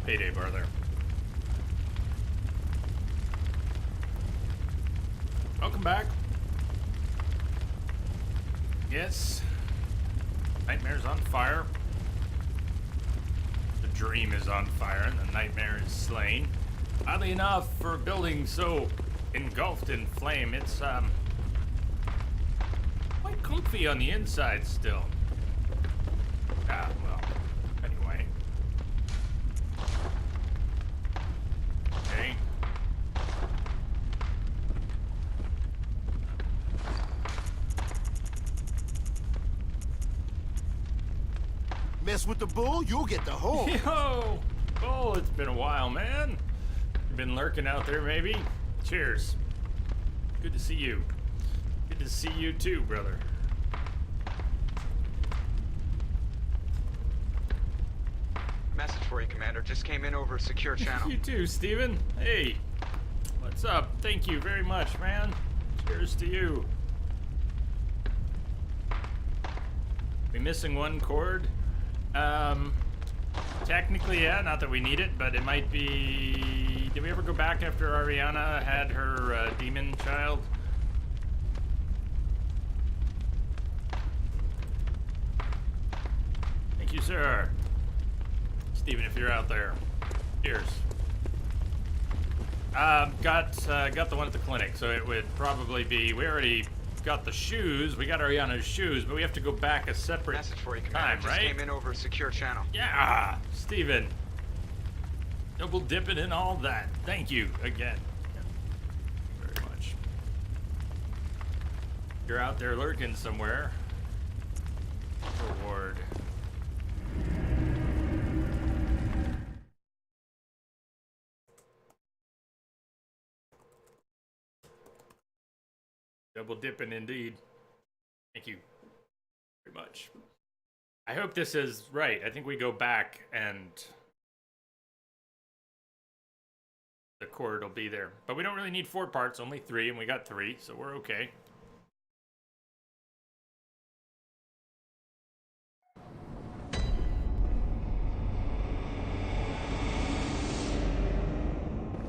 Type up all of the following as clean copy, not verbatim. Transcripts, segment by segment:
payday bar there. Welcome back. Yes. Nightmare's on fire. The dream is on fire and the nightmare is slain. Oddly enough, for a building so engulfed in flame, it's quite comfy on the inside still. Ah, well, anyway. Okay. Mess with the bull, you'll get the horn. Yo! Oh, it's been a while, man. You've been lurking out there, maybe? Cheers. Good to see you. Good to see you too, brother. Message for you, Commander. Just came in over a secure channel. You too, Steven. Hey. What's up? Thank you very much, man. Cheers to you. We missing one cord? Technically, yeah, not that we need it, but it might be... Did we ever go back after Ariana had her demon child? Thank you, sir. Steven, if you're out there. Cheers. Got the one at the clinic, so it would probably be... We already got the shoes. We got Ariana's shoes, but we have to go back a separate Message for you, Commander. time, Just right? came in over a secure channel. Yeah, Steven. Double dipping in all that. Thank you again. Very much. You're out there lurking somewhere. Reward. Double dipping indeed. Thank you very much. I hope this is right. I think we go back and the cord will be there. But we don't really need 4 parts, only 3, and we got 3, so we're okay.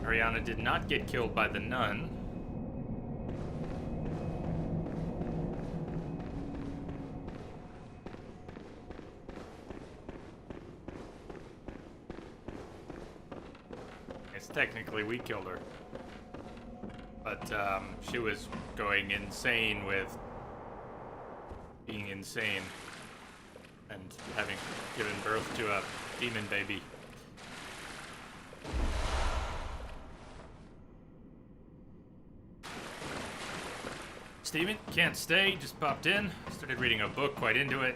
Ariana did not get killed by the nun. Technically, we killed her. But, she was going insane with being insane and having given birth to a demon baby. Steven, can't stay, just popped in. Started reading a book, quite into it.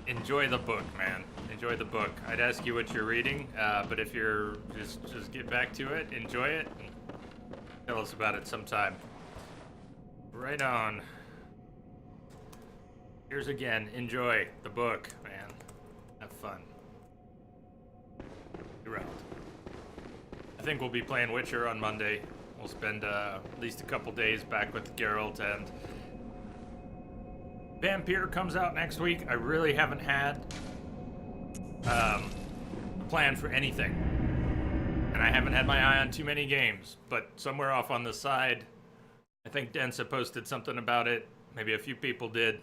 Enjoy the book, man. Enjoy the book. I'd ask you what you're reading, but if you're just get back to it, enjoy it, and tell us about it sometime. Right on. Here's again. Enjoy the book, man. Have fun. Be around. I think we'll be playing Witcher on Monday. We'll spend at least a couple days back with Geralt, and Vampire comes out next week. I really haven't had a plan for anything, and I haven't had my eye on too many games, but somewhere off on the side, I think Densa posted something about it. Maybe a few people did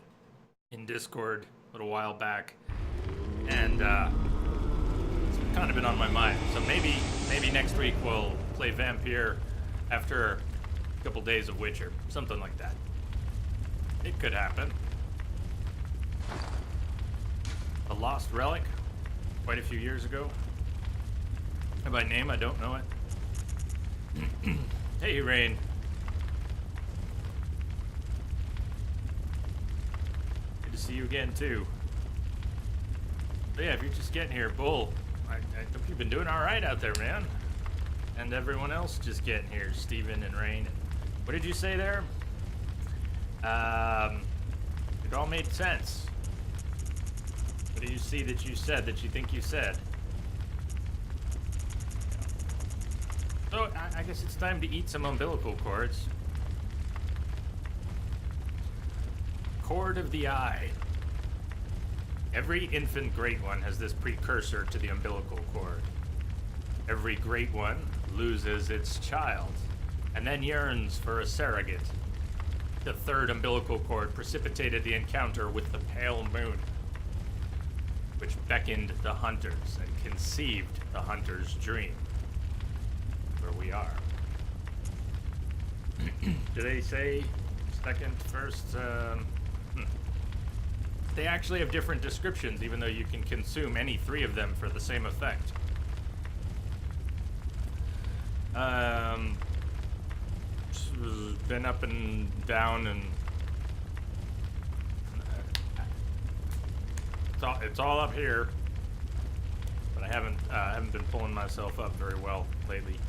in Discord a little while back, and it's kind of been on my mind. So maybe next week we'll play Vampire after a couple days of Witcher, something like that. It could happen. A Lost Relic, quite a few years ago. And by name, I don't know it. Hey, Rain. Good to see you again, too. But yeah, if you're just getting here, Bull, I hope you've been doing all right out there, man. And everyone else just getting here, Steven and Rain. What did you say there? It all made sense. What do you see that you said that you think you said? So, I guess it's time to eat some umbilical cords. Cord of the eye. Every infant great one has this precursor to the umbilical cord. Every great one loses its child, and then yearns for a surrogate. The third umbilical cord precipitated the encounter with the pale moon, which beckoned the hunters and conceived the hunter's dream. Where we are. Do they say second, first? They actually have different descriptions, even though you can consume any three of them for the same effect. Been up and down, and it's all up here, but I haven't been pulling myself up very well lately.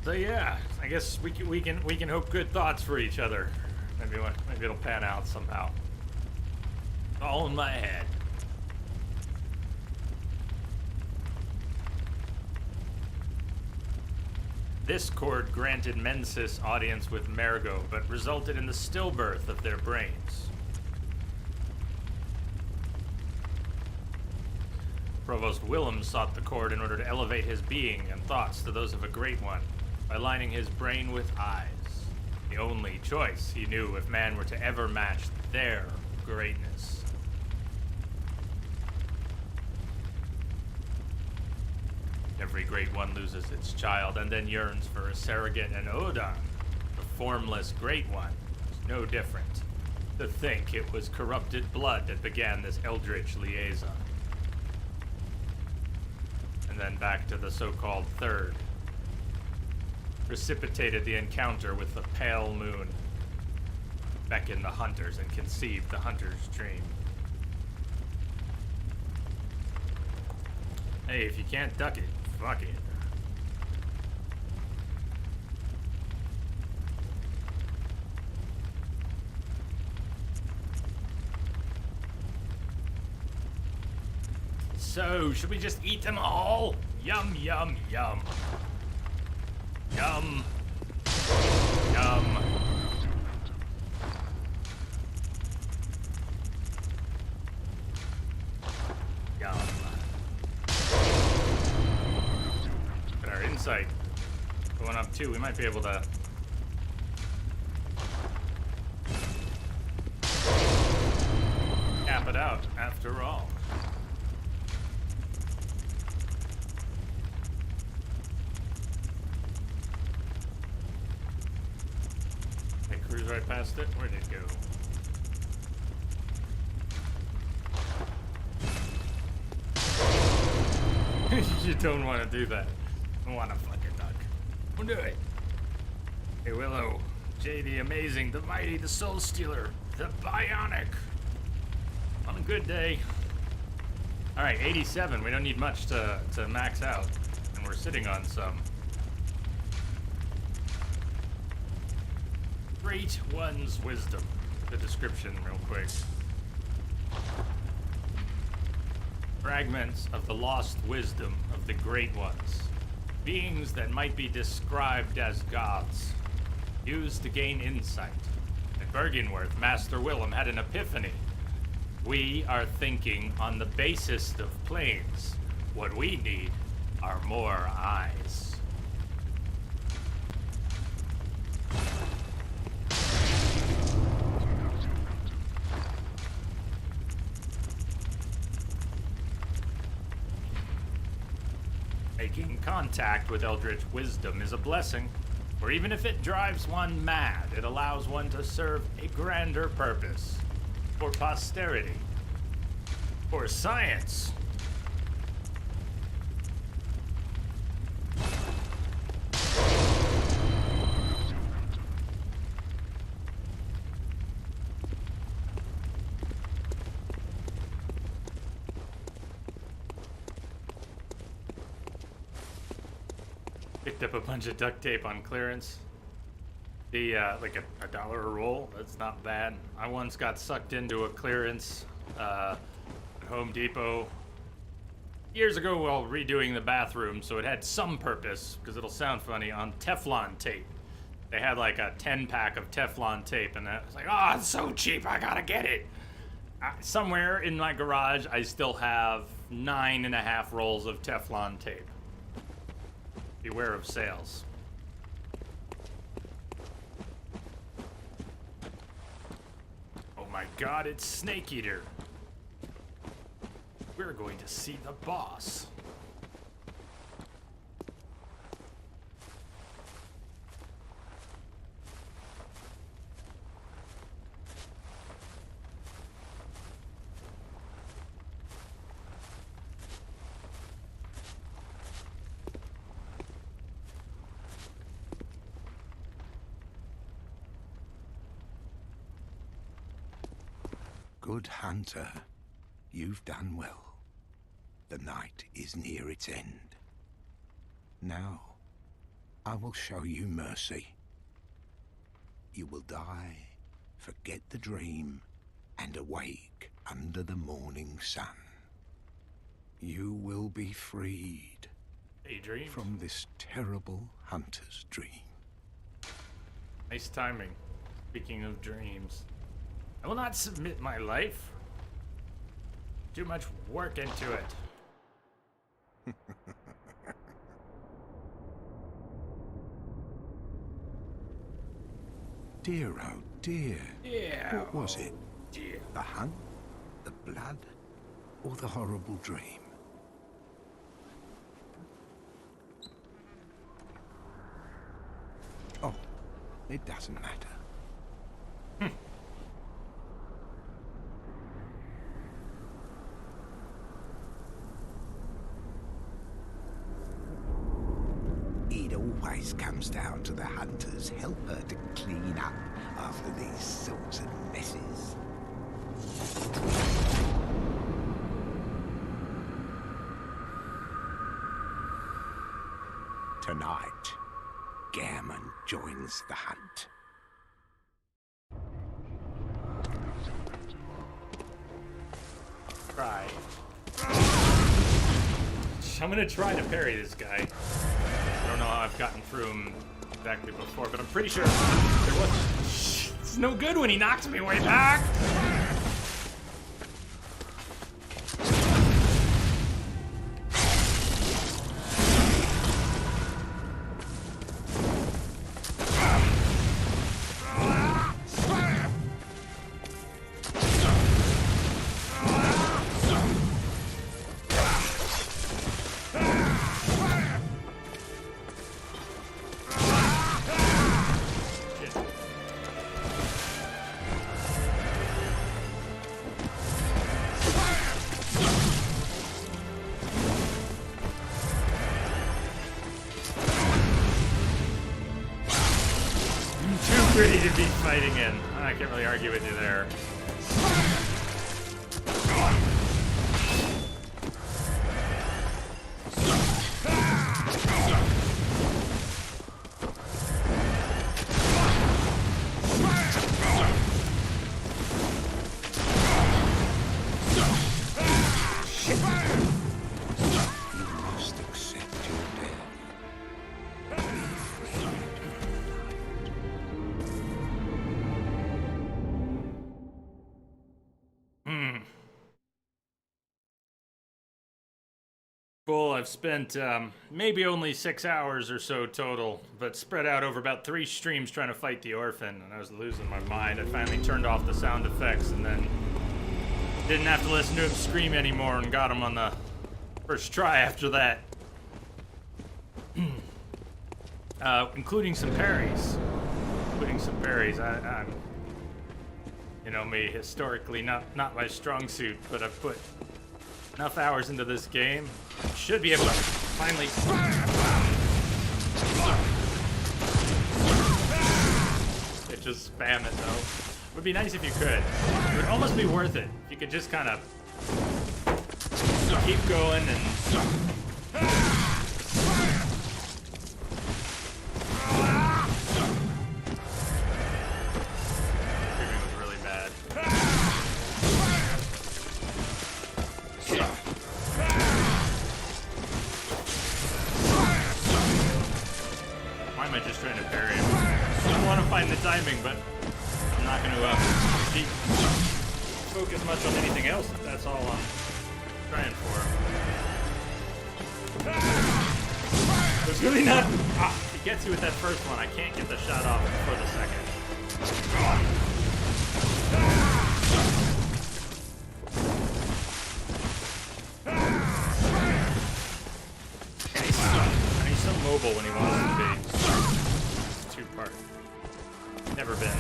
So yeah, I guess we can hope good thoughts for each other. Maybe it'll pan out somehow. All in my head. This cord granted Mensis audience with Mergo, but resulted in the stillbirth of their brains. Provost Willem sought the cord in order to elevate his being and thoughts to those of a great one, by lining his brain with eyes. The only choice he knew if man were to ever match their greatness. Every great one loses its child and then yearns for a surrogate, and Odin, the formless great one, is no different. To think it was corrupted blood that began this eldritch liaison. And then back to the so-called third. Precipitated the encounter with the pale moon. Beckoned the hunters and conceived the hunter's dream. Hey, if you can't duck it, fuck it. So, should we just eat them all? Yum, yum, yum. Yum. Yum. Yum. Got our insight going up too. We might be able to cap it out after all. Cruise right past it. Where did it go? You don't want to do that. I want to fucking duck. Don't do it. Hey, Willow. Jay the Amazing, the Mighty, the Soul Stealer, the Bionic. On a good day. Alright, 87. We don't need much to max out. And we're sitting on some. Great One's wisdom. The description real quick. Fragments of the lost wisdom of the Great Ones. Beings that might be described as gods. Used to gain insight. At Bergenworth, Master Willem had an epiphany. We are thinking on the basest of planes. What we need are more eyes. Making contact with Eldritch wisdom is a blessing, for even if it drives one mad, it allows one to serve a grander purpose. For posterity. For science. Picked up a bunch of duct tape on clearance. The, like a $1 a roll, that's not bad. I once got sucked into a clearance, at Home Depot years ago while redoing the bathroom, so it had some purpose, because it'll sound funny, on Teflon tape. They had like a 10-pack of Teflon tape, and I was like, oh, it's so cheap, I gotta get it. Somewhere in my garage, I still have 9.5 rolls of Teflon tape. Beware of sails. Oh my god, it's Snake Eater. We're going to see the boss. Good hunter, you've done well. The night is near its end. Now, I will show you mercy. You will die, forget the dream, and awake under the morning sun. You will be freed Daydream. from this terrible hunter's dream. Nice timing. Speaking of dreams. I will not submit my life. Too much work into it. Dear, oh dear. Yeah. What was it? Dear. The hunt? The blood? Or the horrible dream? Oh, it doesn't matter. It always comes down to the hunter's helper to clean up after these sorts of messes. Tonight, Gammon joins the hunt. Try. I'm gonna try to parry this guy. I don't know how I've gotten through him exactly before, but I'm pretty sure there was. It's no good when he knocks me way back. Pretty to be fighting in. I can't really argue with you there. You must accept your death. Be free. Well, I've spent maybe only 6 hours or so total, but spread out over about 3 streams trying to fight the orphan, and I was losing my mind. I finally turned off the sound effects and then didn't have to listen to him scream anymore and got him on the first try after that. Including some parries. I'm, you know me, historically not my strong suit, but I've put enough hours into this game. Should be able to finally. It just spam it though. Would be nice if you could. It would almost be worth it if you could just kind of keep going and. Screaming was really bad. Why am I just trying to parry him? I don't want to find the timing, but I'm not going to focus much on anything else if that's all I'm trying for. It's really not. It gets you with that first one. I can't get the shot off for the second. And he's so mobile when he wants to be. It's two-part. Never been.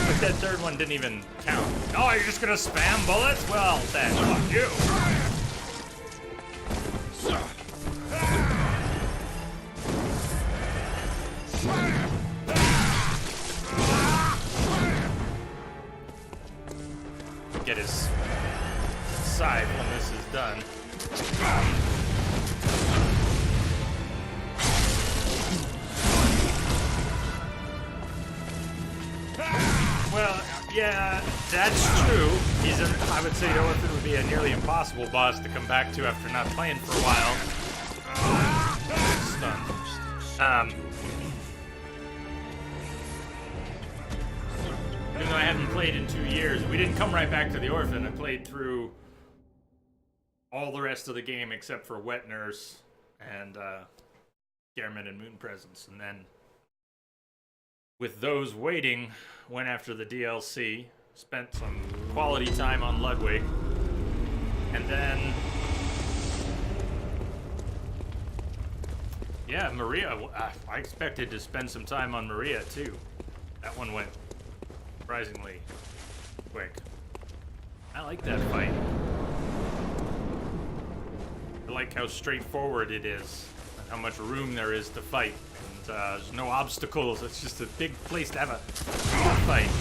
But that third one didn't even count. Oh, you're just gonna spam bullets? Well, then, fuck you. Get his side when this is done. Well, yeah, that's true. I would say Orphan would be a nearly impossible boss to come back to after not playing for a while. Stunned. Even though I hadn't played in 2 years, we didn't come right back to the Orphan. I played through all the rest of the game except for Wet Nurse and Gehrman and Moon Presence, and then with those waiting, went after the DLC, spent some quality time on Ludwig, and then, yeah, Maria. I expected to spend some time on Maria too. That one went surprisingly quick. I like that fight. I like how straightforward it is, and how much room there is to fight. There's no obstacles. It's just a big place to have a fight.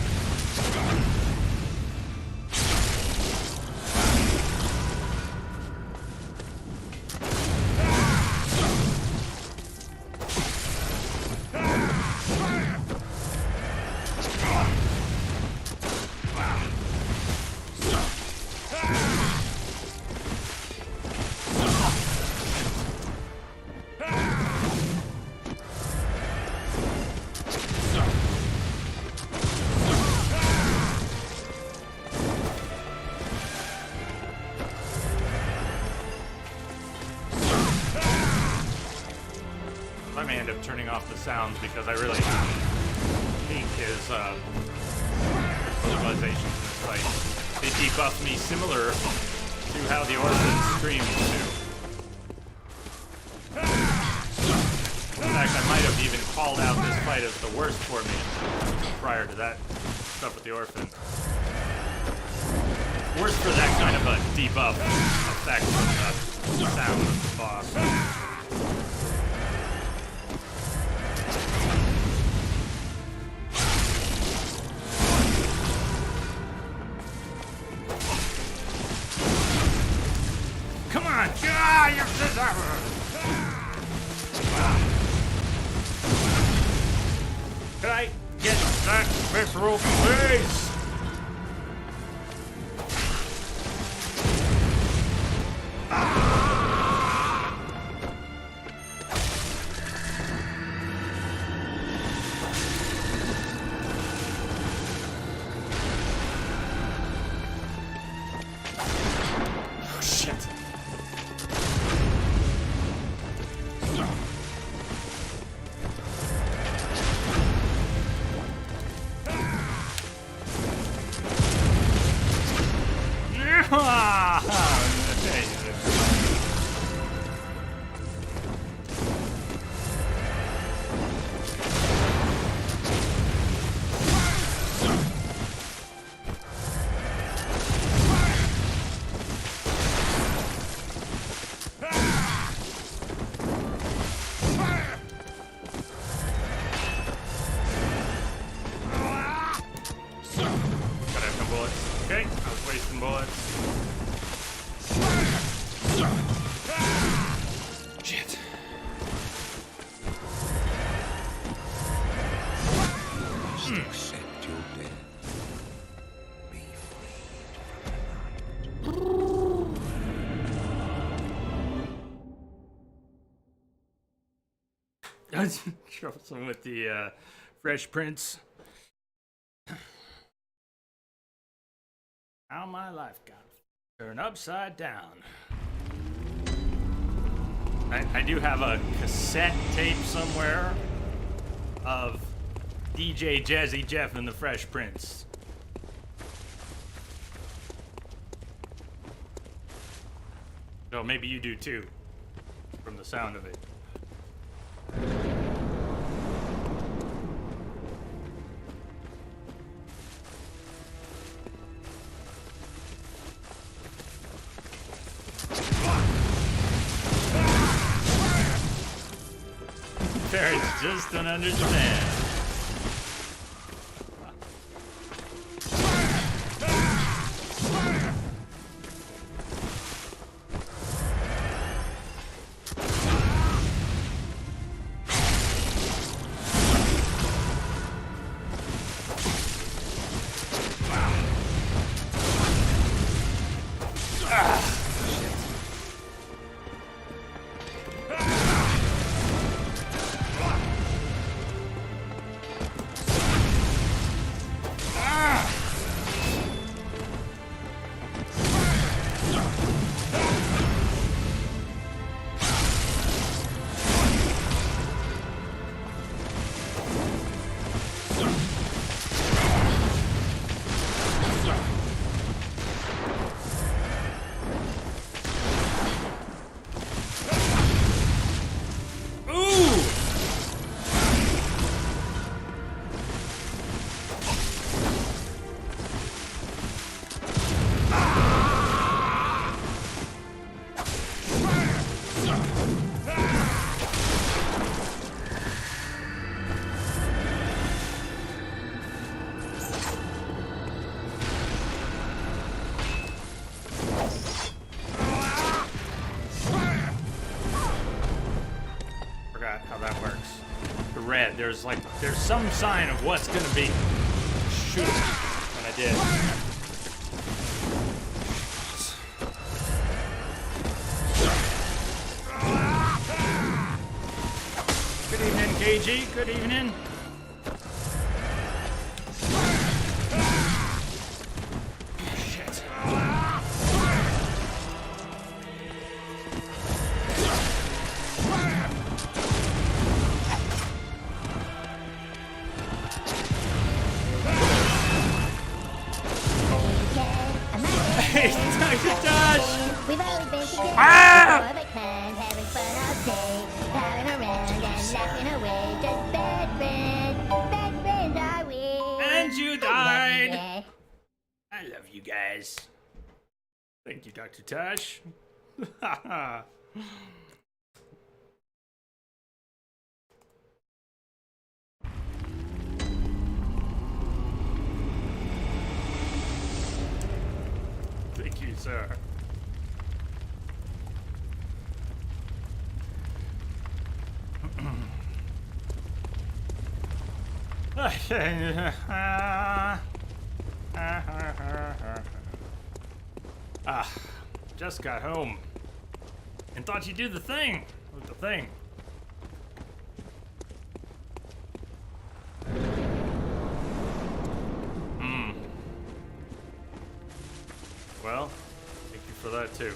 I may end up turning off the sounds because I really hate his vocalizations in this fight. They debuff me similar to how the Orphan screams too. In fact, I might have even called out this fight as the worst for me prior to that stuff with the Orphan. Worse for that kind of a debuff effect on the sound of the boss. Come on! Ah, you Can I get that visceral, please? Oh, shit. Okay, I was wasting bullets. Shit. Accept your death. Be freed. Troublesome with the Fresh Prince. How my life got Turn upside down. I do have a cassette tape somewhere of DJ Jazzy Jeff and the Fresh Prince. So maybe you do too, from the sound of it. Parents just don't understand. There's some sign of what's gonna be. Shoot, and I did. Good evening, KG. Good evening. Shit. Hey, Dr. Josh! We've always been together, Ah! perfect plans, having fun all day, driving around and laughing away, just bad friends are we. And you died! Yeah. I love you guys. Thank you, Dr. Tosh. Thank you, sir. Just got home and thought you'd do the thing. What was the thing? Well, thank you for that too.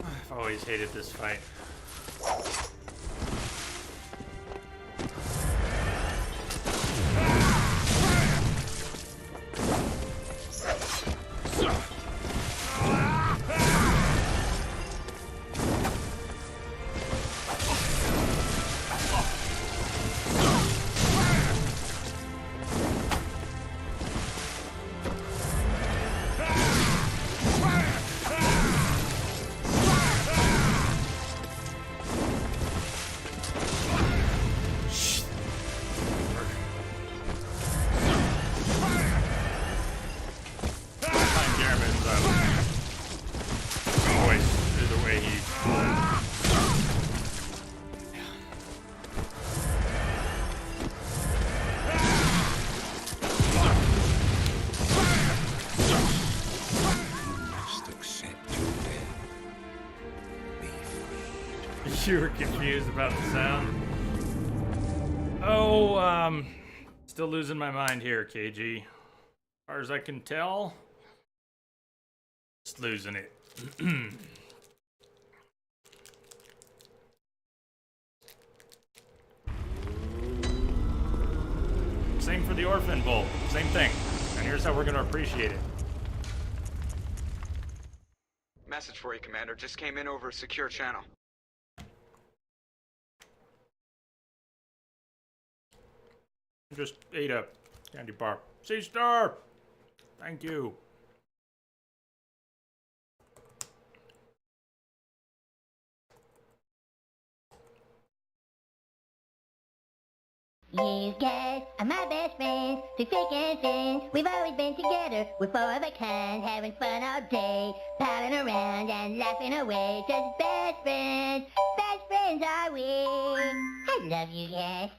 I've always hated this fight. You were confused about the sound. Oh, still losing my mind here, KG. As far as I can tell, just losing it. Same for the Orphan Bowl. Same thing. And here's how we're going to appreciate it. Message for you, Commander. Just came in over a secure channel. Just ate a candy bar. C-Star! Thank you. You guys are my best friends, through thick and thin. We've always been together, we're four of a kind, having fun all day, palling around and laughing away. Just best friends are we. I love you guys.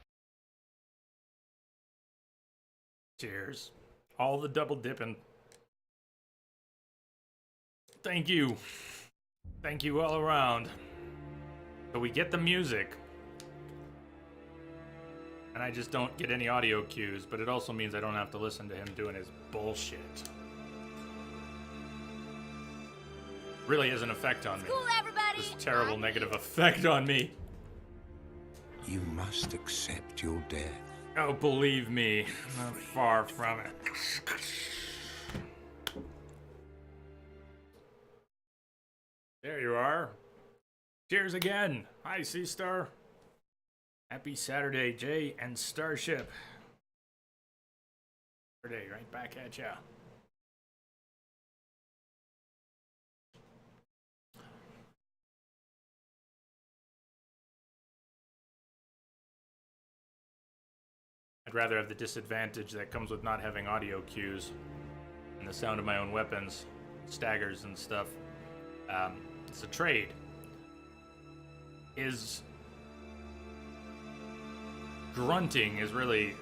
Cheers. All the double dipping. Thank you. Thank you all around. So we get the music. And I just don't get any audio cues, but it also means I don't have to listen to him doing his bullshit. Really has an effect on me. Cool, everybody. This terrible negative effect on me. You must accept your death. Oh, believe me, I'm not far from it. There you are. Cheers again. Hi, C-Star. Happy Saturday, Jay and Starship. Saturday, right back at ya. I'd rather have the disadvantage that comes with not having audio cues and the sound of my own weapons, staggers and stuff. It's a trade. Grunting is really,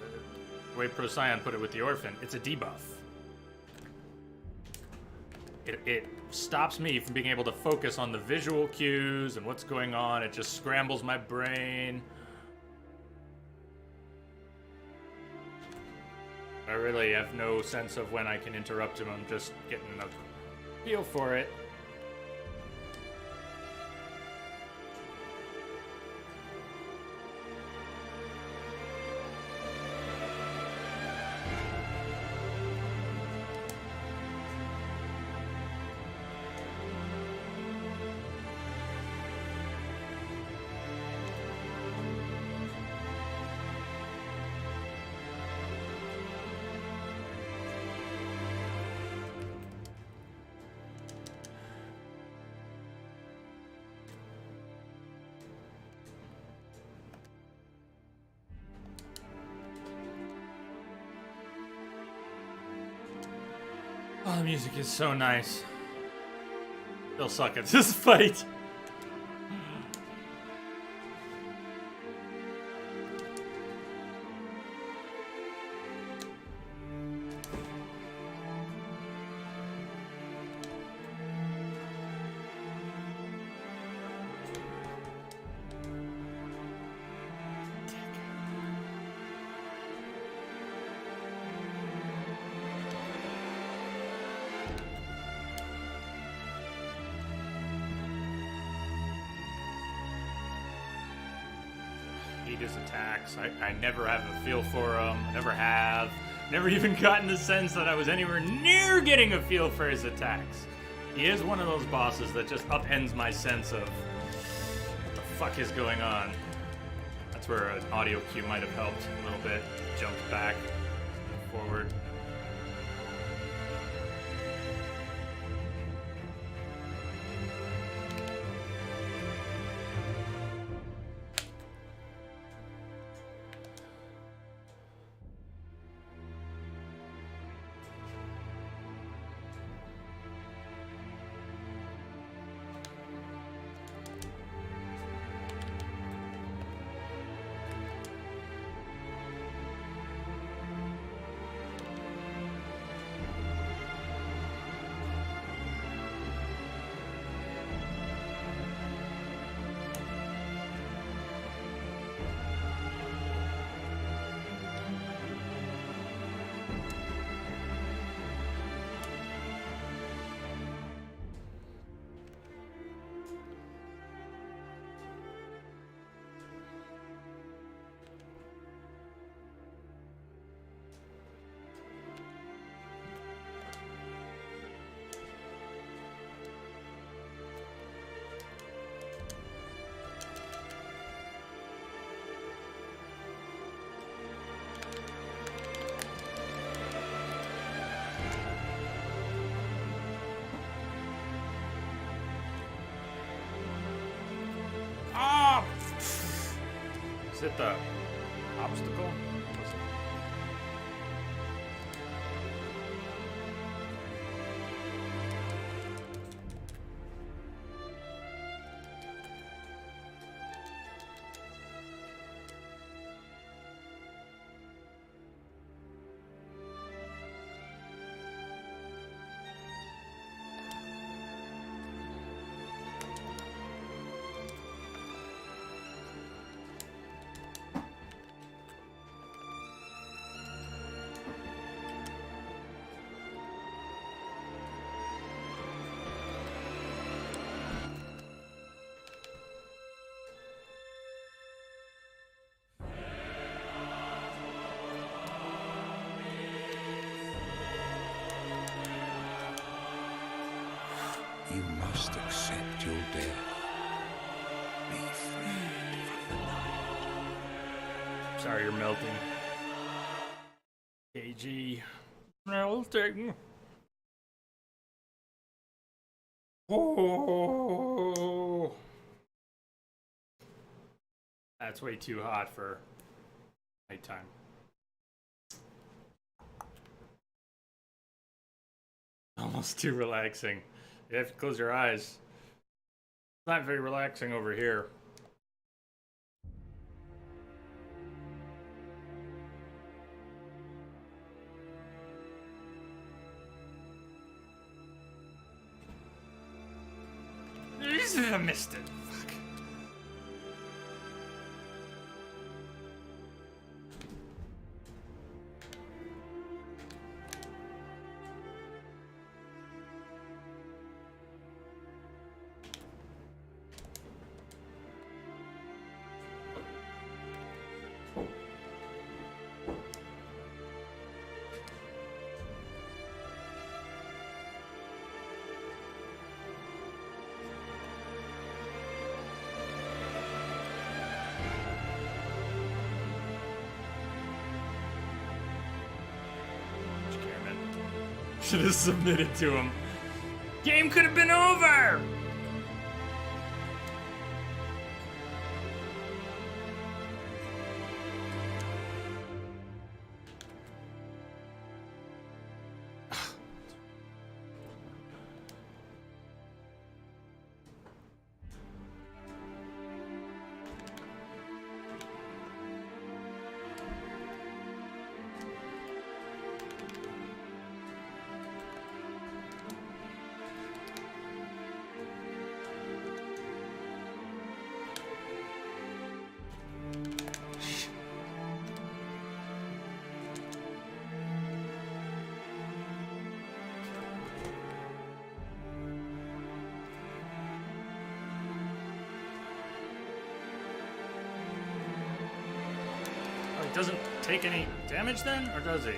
the way Procyon put it with the Orphan, it's a debuff. It stops me from being able to focus on the visual cues and what's going on. It just scrambles my brain. I really have no sense of when I can interrupt him. I'm just getting a feel for it. Oh, the music is so nice. They'll suck at this fight. His attacks. I never have a feel for them. Never have. Never even gotten the sense that I was anywhere near getting a feel for his attacks. He is one of those bosses that just upends my sense of what the fuck is going on. That's where an audio cue might have helped a little bit. Jumped back, forward. hit the obstacle. Listen. You must accept your death. Be freed from the night. Sorry, you're melting. KG. Melting. Oh. That's way too hot for nighttime. Almost too relaxing. You have to close your eyes. It's not very relaxing over here. I missed it. Fuck. Should have submitted to him. Game could have been over! Doesn't take any damage then, or does he?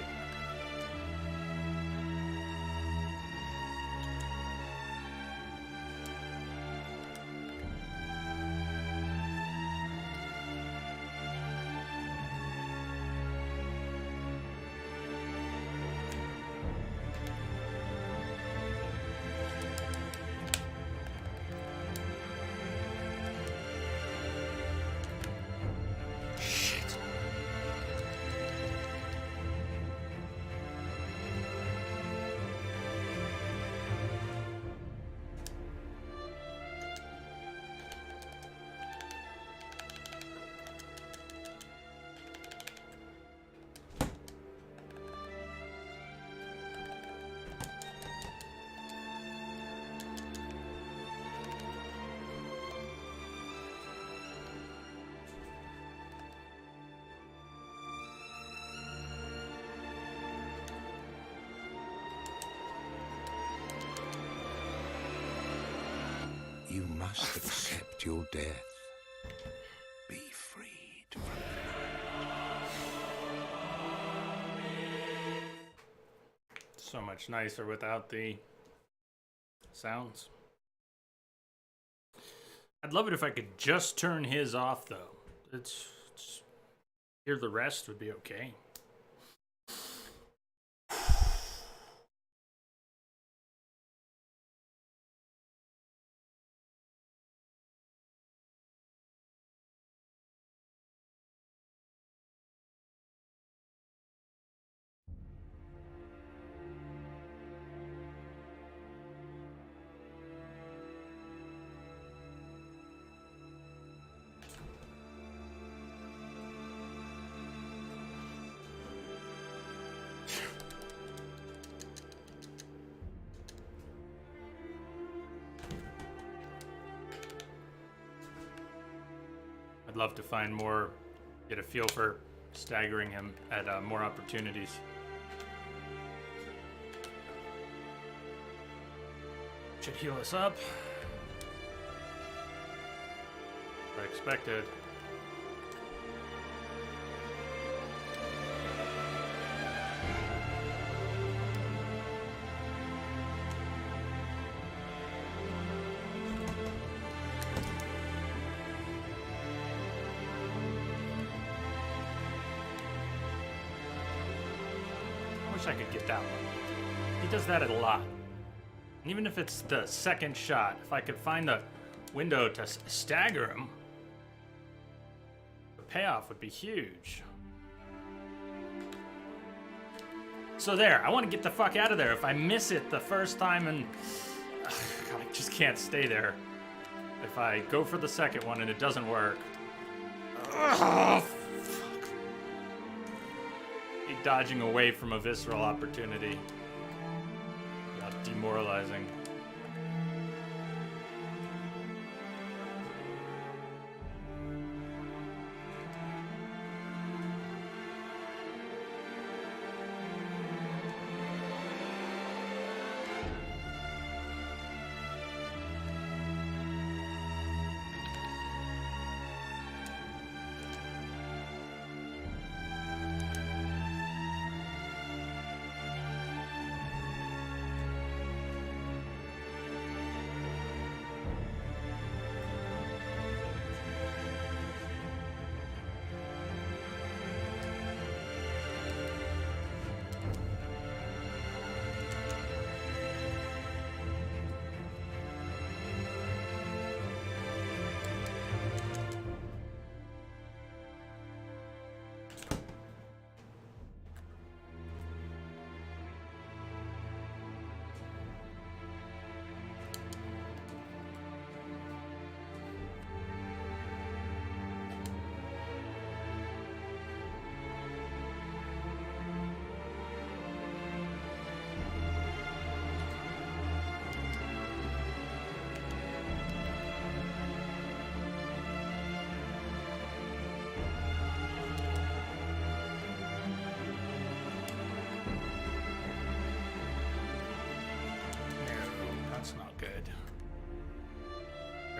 You must accept your death. Be freed from the night. So much nicer without the sounds. I'd love it if I could just turn his off, though. It's hear the rest would be okay. I'd love to find more, get a feel for staggering him at more opportunities. Should heal us up. I expected. I could get that one. He does that a lot. And even if it's the second shot, if I could find the window to stagger him, the payoff would be huge. So there, I want to get the fuck out of there. If I miss it the first time and God, I just can't stay there. If I go for the second one and it doesn't work, dodging away from a visceral opportunity. That's demoralizing.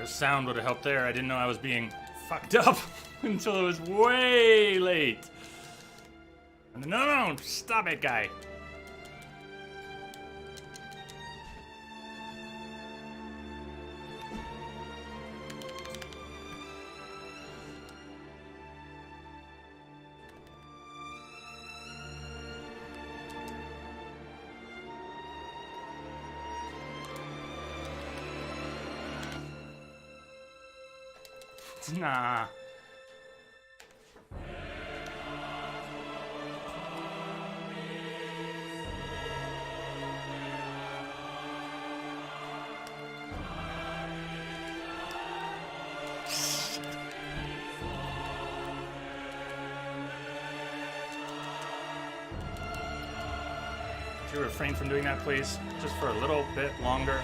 Sound would have helped there. I didn't know I was being fucked up until it was way late. No, stop it, guy. Nah. Could you refrain from doing that, please? Just for a little bit longer.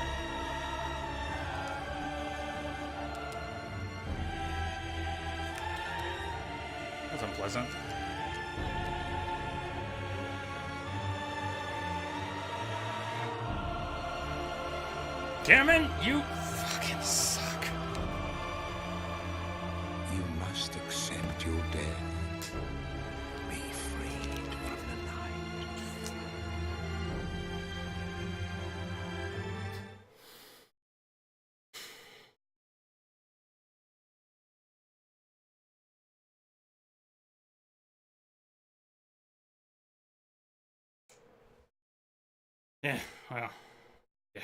Unpleasant. Cameron, you fucking suck. You must accept your death. Be freed from the night. Yeah, well, yeah.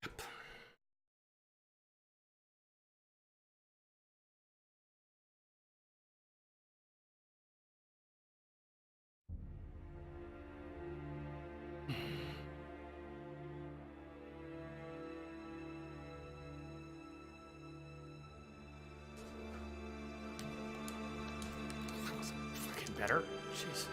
Yep. That was fucking better. Jesus.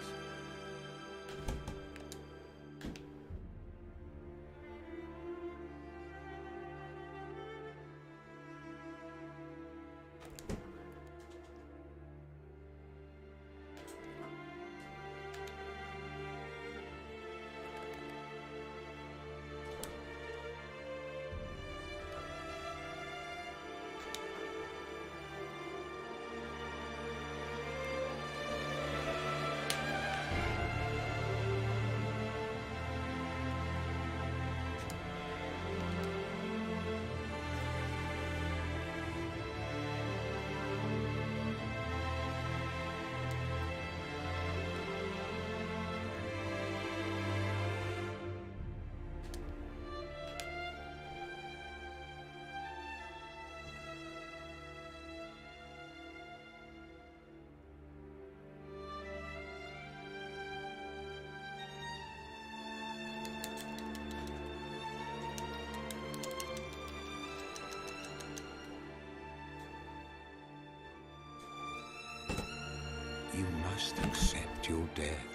must accept your death.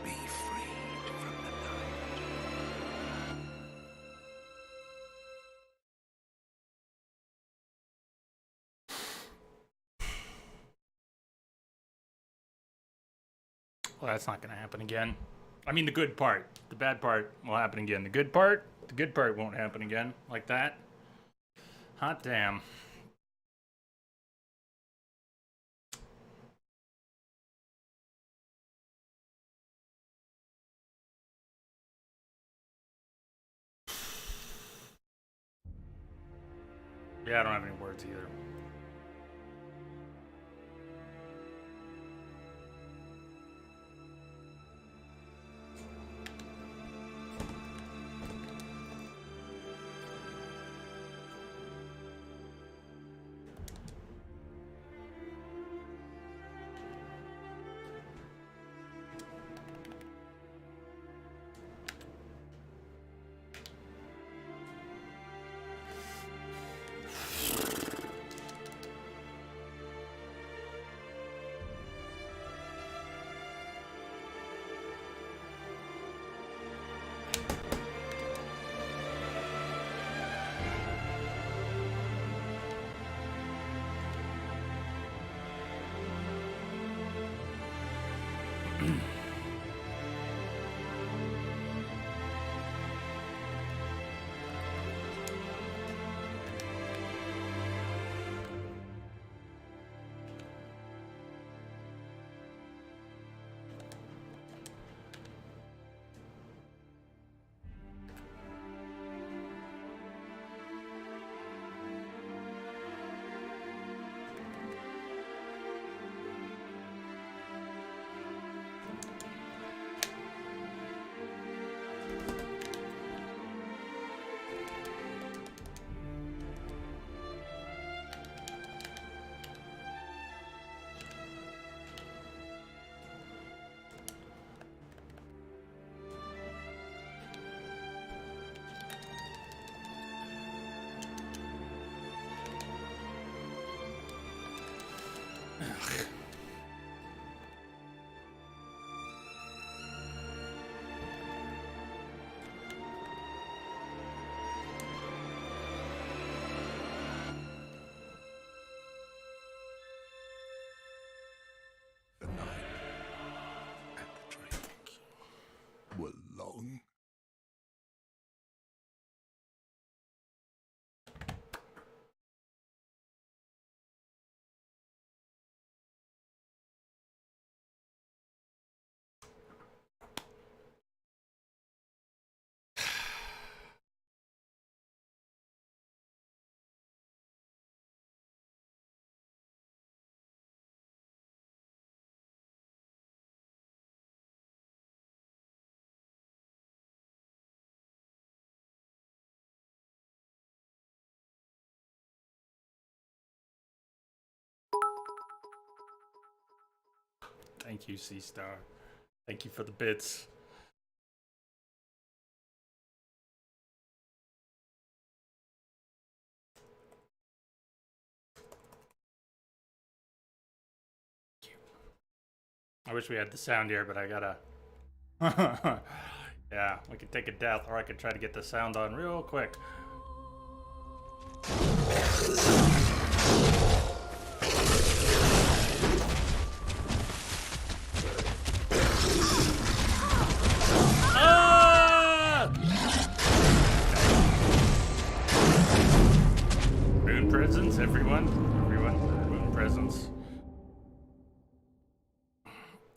Be freed from the night. Well, that's not gonna happen again. I mean, the good part. The bad part will happen again. The good part won't happen again. Like that. Hot damn. Yeah, I don't have any words either. The night and the drink were long. Thank you, C Star. Thank you for the bits. I wish we had the sound here, but I gotta. Yeah, we could take a death, or I could try to get the sound on real quick. Ah! Moon presence, everyone. Moon presence.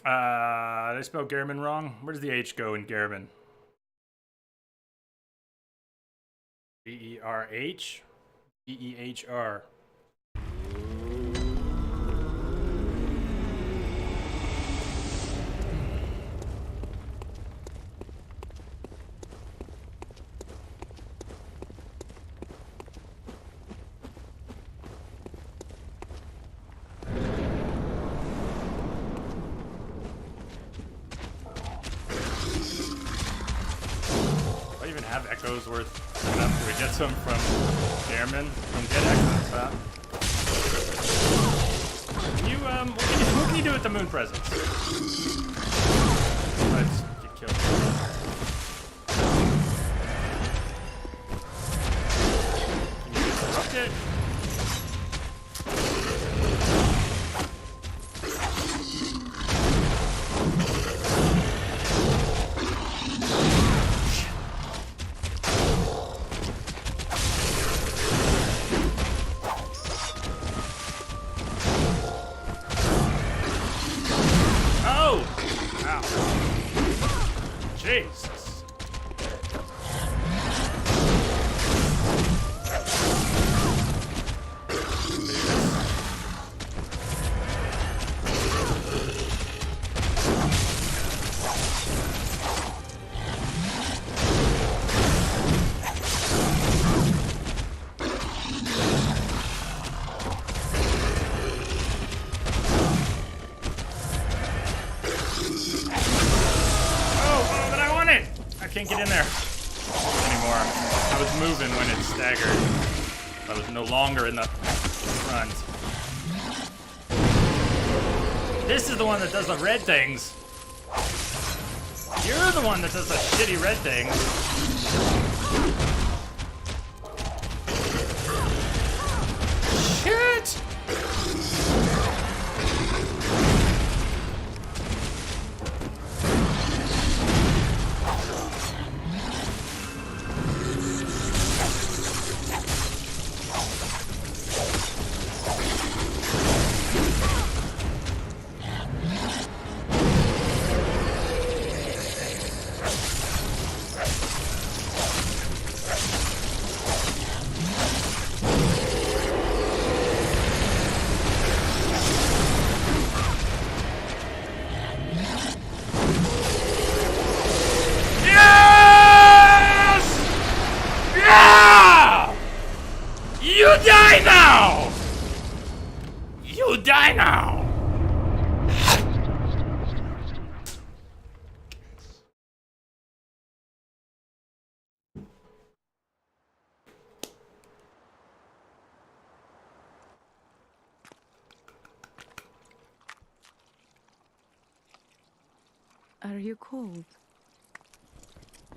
Did I spell Gehrman wrong? Where does the H go in Gehrman? B-E-R-H? B-E-H-R. Have echoes worth enough? Do we get some from Gehrman? Don't get echoes, huh? Can you what can you do with the moon presents? Let's get killed. Can you disrupt it? Jesus. Can't get in there anymore. I was moving when it staggered. I was no longer in the front. This is the one that does the red things. You're the one that does the shitty red things. Shit! You die now! You die now! Are you cold?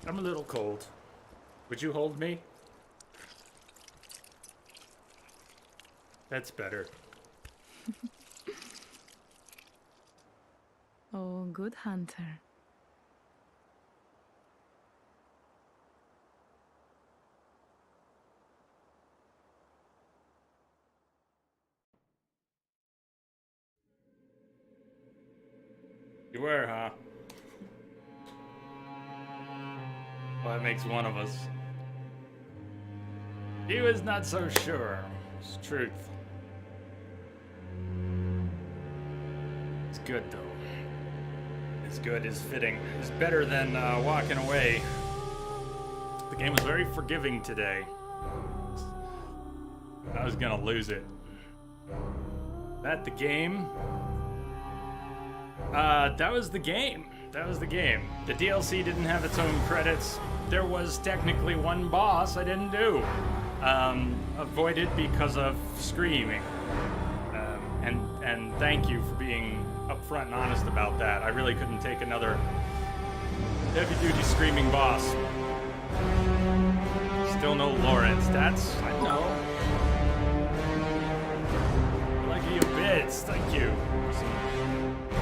I'm a little cold. Would you hold me? That's better. Oh, good hunter. You were, huh? Well, that makes one of us. He was not so sure. It's truth. It's good, though. It's good, it's fitting. It's better than walking away. The game was very forgiving today. I was gonna lose it. That the game? That was the game. That was the game. The DLC didn't have its own credits. There was technically one boss I didn't do. Avoided because of screaming. And thank you for being upfront and honest about that. I really couldn't take another heavy-duty screaming boss. Still no Lawrence. That's... I know. I like you bits. Thank you.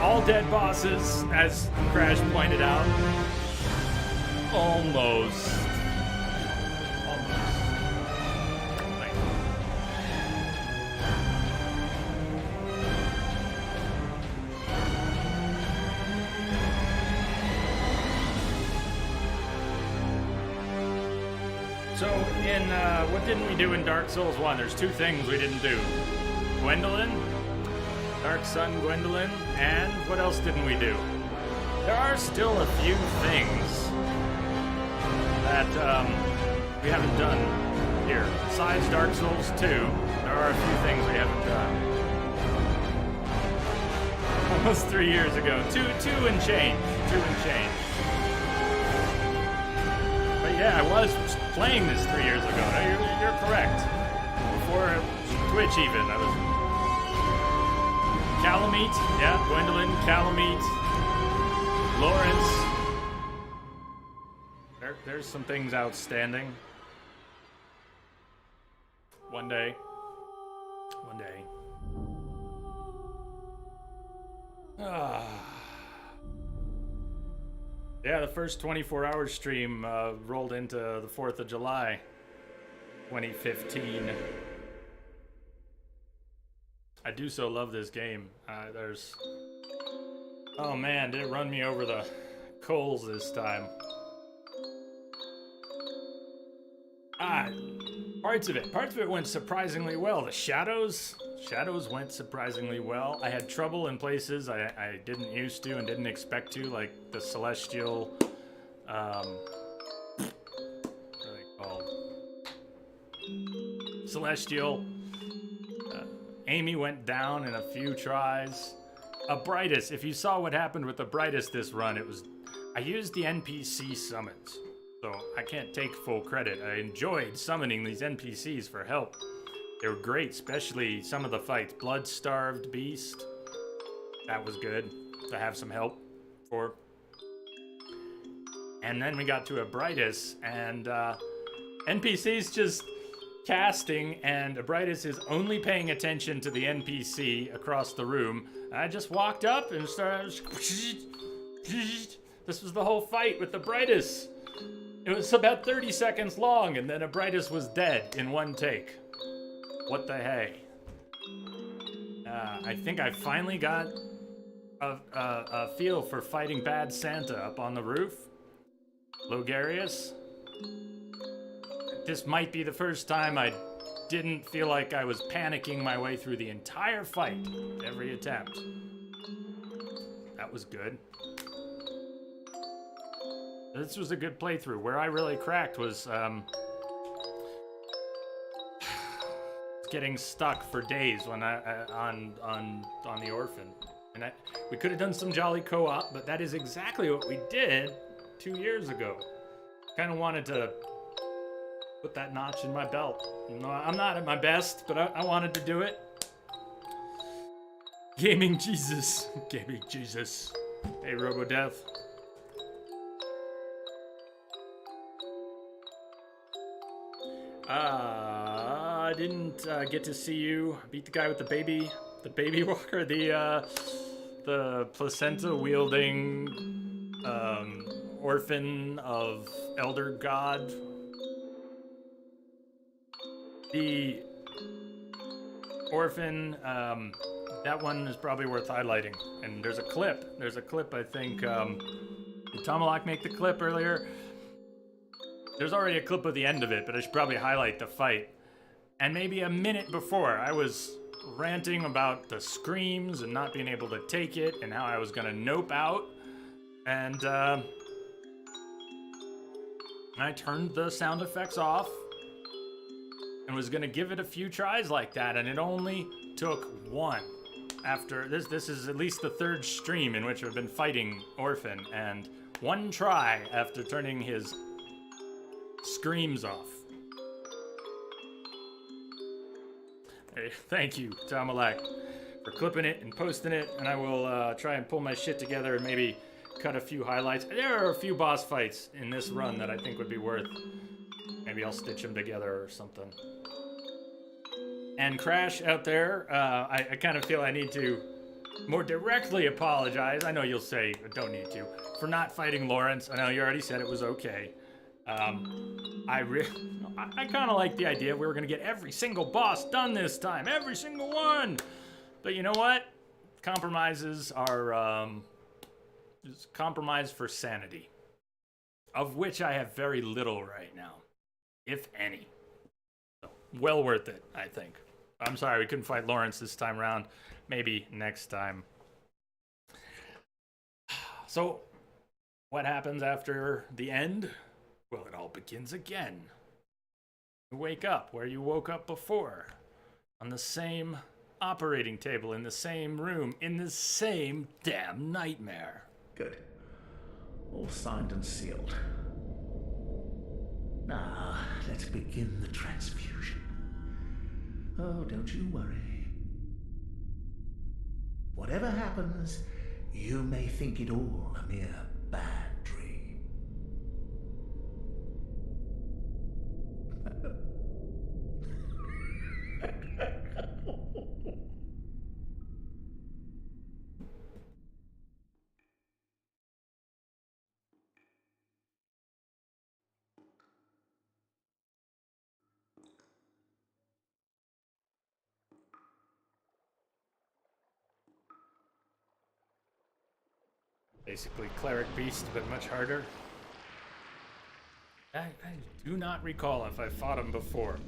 All dead bosses, as Crash pointed out. Almost. Thank you. So, what didn't we do in Dark Souls 1? There's two things we didn't do. Gwendolyn, Dark Sun Gwendolyn, and what else didn't we do? There are still a few things that we haven't done here. Besides Dark Souls 2, there are a few things we haven't done. Almost 3 years ago. Two and change. But yeah, I was playing this 3 years ago. No, you're correct. Before Twitch even, I was Calamite. Yeah, Gwendolyn, Calamite, Lawrence. There's some things outstanding. One day. One day. Yeah, the first 24-hour stream rolled into the 4th of July, 2015. I do so love this game. Oh man, did it run me over the coals this time. Parts of it went surprisingly well. The shadows went surprisingly well. I had trouble in places I didn't used to and didn't expect to, like the celestial, what are they called? Celestial. Amy went down in a few tries. Brightest, if you saw what happened with the brightest this run, I used the NPC summons. So I can't take full credit. I enjoyed summoning these NPCs for help. They were great, especially some of the fights. Blood-starved beast. That was good to have some help for. And then we got to Abritus, and NPCs just casting, and Abritus is only paying attention to the NPC across the room. I just walked up and started... This was the whole fight with Abritus. It was about 30 seconds long, and then Abritus was dead in one take. What the hey? I think I finally got a feel for fighting Bad Santa up on the roof. Logarius. This might be the first time I didn't feel like I was panicking my way through the entire fight, every attempt. That was good. This was a good playthrough. Where I really cracked was getting stuck for days when on the orphan, and we could have done some jolly co-op, but that is exactly what we did 2 years ago. Kind of wanted to put that notch in my belt. You know, I'm not at my best, but I wanted to do it. Gaming Jesus. Gaming Jesus. Hey, RoboDeath. I didn't get to see you beat the guy with the baby walker, the placenta wielding orphan of Elder God. The orphan, that one is probably worth highlighting. And there's a clip, I think, did Tomalak make the clip earlier? There's already a clip of the end of it, but I should probably highlight the fight. And maybe a minute before, I was ranting about the screams and not being able to take it and how I was gonna nope out. And I turned the sound effects off and was gonna give it a few tries like that, and it only took one. After this is at least the third stream in which I've been fighting Orphan, and one try after turning his screams off. Hey, thank you, Tomalak, for clipping it and posting it, and I will try and pull my shit together and maybe cut a few highlights. There are a few boss fights in this run that I think would be worth. Maybe I'll stitch them together or something. And Crash out there, I kind of feel I need to more directly apologize. I know you'll say I don't need to for not fighting Lawrence. I know you already said it was okay. I kind of like the idea we were gonna get every single boss done this time, every single one. But you know what? Compromises are compromise for sanity, of which I have very little right now, if any. So, well worth it, I think. I'm sorry we couldn't fight Lawrence this time around. Maybe next time. So, what happens after the end? Well, it all begins again. You wake up where you woke up before, on the same operating table, in the same room, in the same damn nightmare. Good. All signed and sealed. Now, let's begin the transfusion. Oh, don't you worry. Whatever happens, you may think it all a mere bad dream. Basically Cleric Beast, but much harder. I do not recall if I fought him before.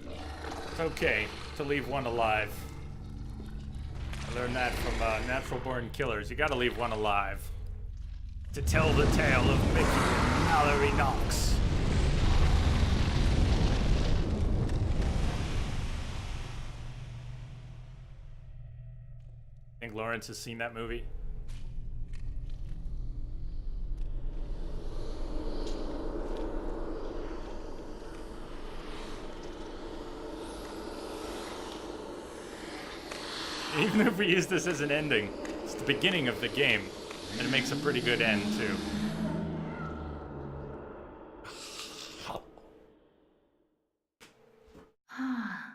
It's okay to leave one alive. I learned that from Natural Born Killers. You gotta leave one alive to tell the tale of Mickey and Mallory Knox. I think Lawrence has seen that movie. Even if we use this as an ending, it's the beginning of the game, and it makes a pretty good end, too. Ah,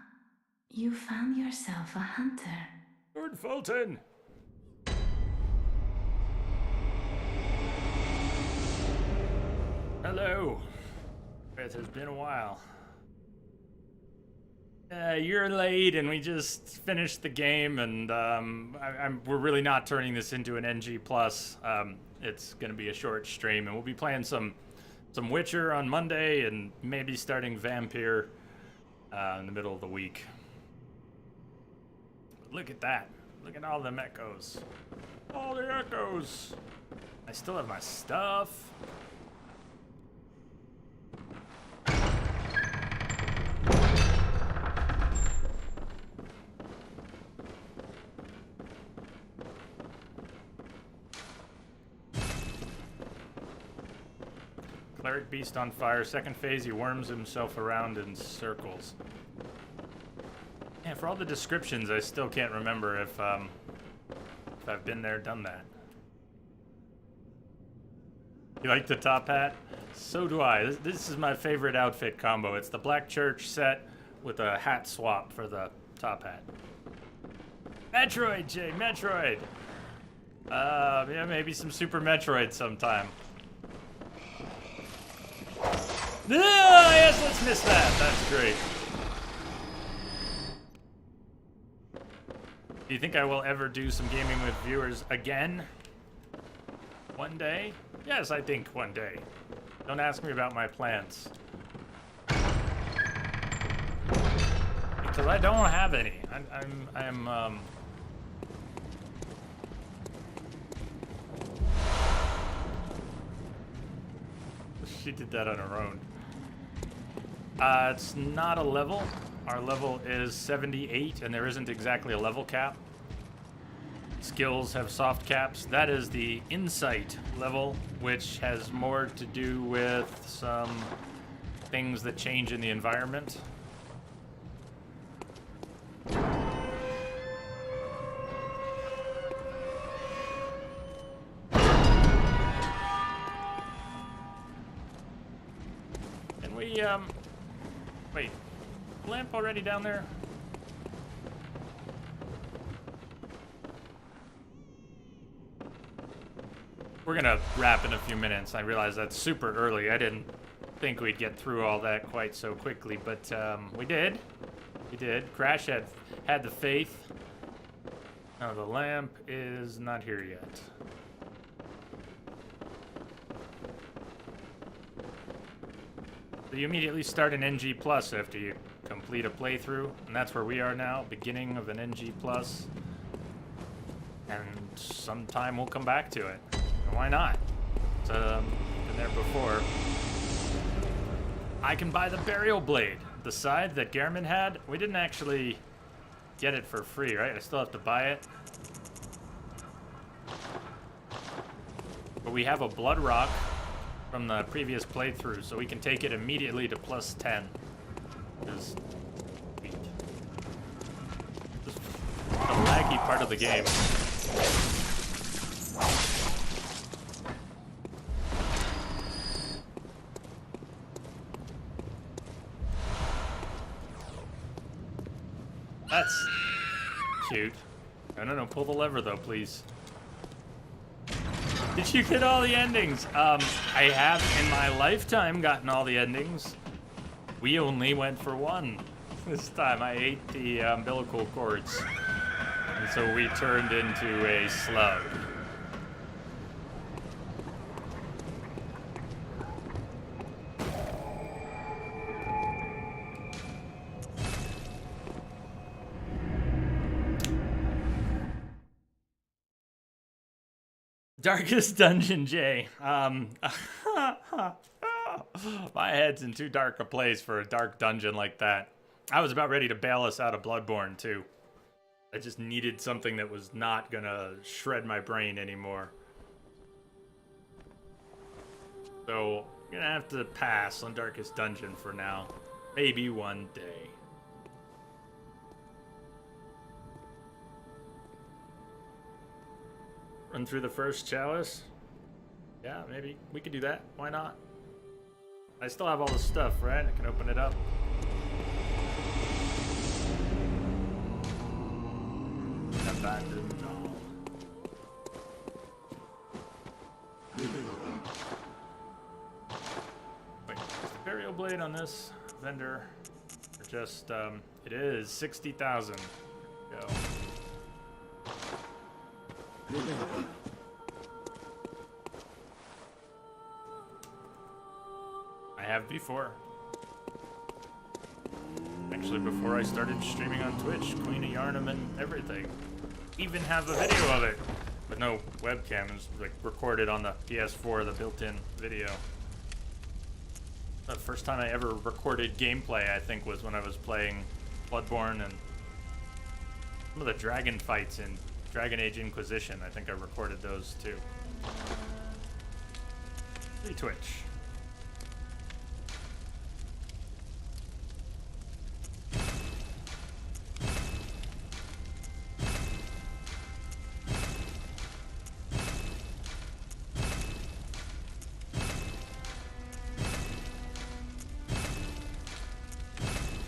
you found yourself a hunter. Lord Fulton! Hello. It has been a while. You're late, and we just finished the game, and we're really not turning this into an NG+. It's gonna be a short stream, and we'll be playing some Witcher on Monday, and maybe starting Vampire in the middle of the week. Look at that. Look at all them echoes. All the echoes. I still have my stuff. Cleric Beast on fire. Second phase, he worms himself around in circles. Yeah, for all the descriptions, I still can't remember if I've been there, done that. You like the top hat? So do I. This is my favorite outfit combo. It's the Black Church set with a hat swap for the top hat. Metroid, Jay, Metroid! Yeah, maybe some Super Metroid sometime. Ah, yes, let's miss that. That's great. Do you think I will ever do some gaming with viewers again? One day? Yes, I think one day. Don't ask me about my plans. Because I don't have any. She did that on her own. It's not a level. Our level is 78, and there isn't exactly a level cap. Skills have soft caps. That is the insight level, which has more to do with some things that change in the environment. And we, wait, lamp already down there? We're gonna wrap in a few minutes. I realize that's super early. I didn't think we'd get through all that quite so quickly, but we did. We did. Crash had the faith. Now the lamp is not here yet. So you immediately start an NG Plus after you complete a playthrough, and that's where we are now, beginning of an NG Plus. And sometime we'll come back to it. Why not? It's been there before. I can buy the burial blade. The side that Gehrman had, we didn't actually get it for free, right? I still have to buy it. But we have a blood rock from the previous playthrough, so we can take it immediately to +10. Just sweet. the laggy part of the game. That's cute. No, pull the lever though, please. Did you get all the endings? I have in my lifetime gotten all the endings. We only went for one. This time I ate the umbilical cords. And so we turned into a slug. Darkest Dungeon, Jay. My head's in too dark a place for a dark dungeon like that. I was about ready to bail us out of Bloodborne, too. I just needed something that was not gonna shred my brain anymore. So, I'm gonna have to pass on Darkest Dungeon for now. Maybe one day. Run through the first chalice? Yeah, maybe. We could do that. Why not? I still have all the stuff, right? I can open it up. Abandoned all. Wait, is the burial blade on this vendor? Or just, it is 60,000. Go. I have before. Actually, before I started streaming on Twitch, Queen of Yarnum and everything. Even have a video of it, but no webcam. It was like recorded on the PS4, the built-in video. The first time I ever recorded gameplay, I think, was when I was playing Bloodborne and some of the dragon fights in Dragon Age Inquisition. I think I recorded those too. Free Twitch.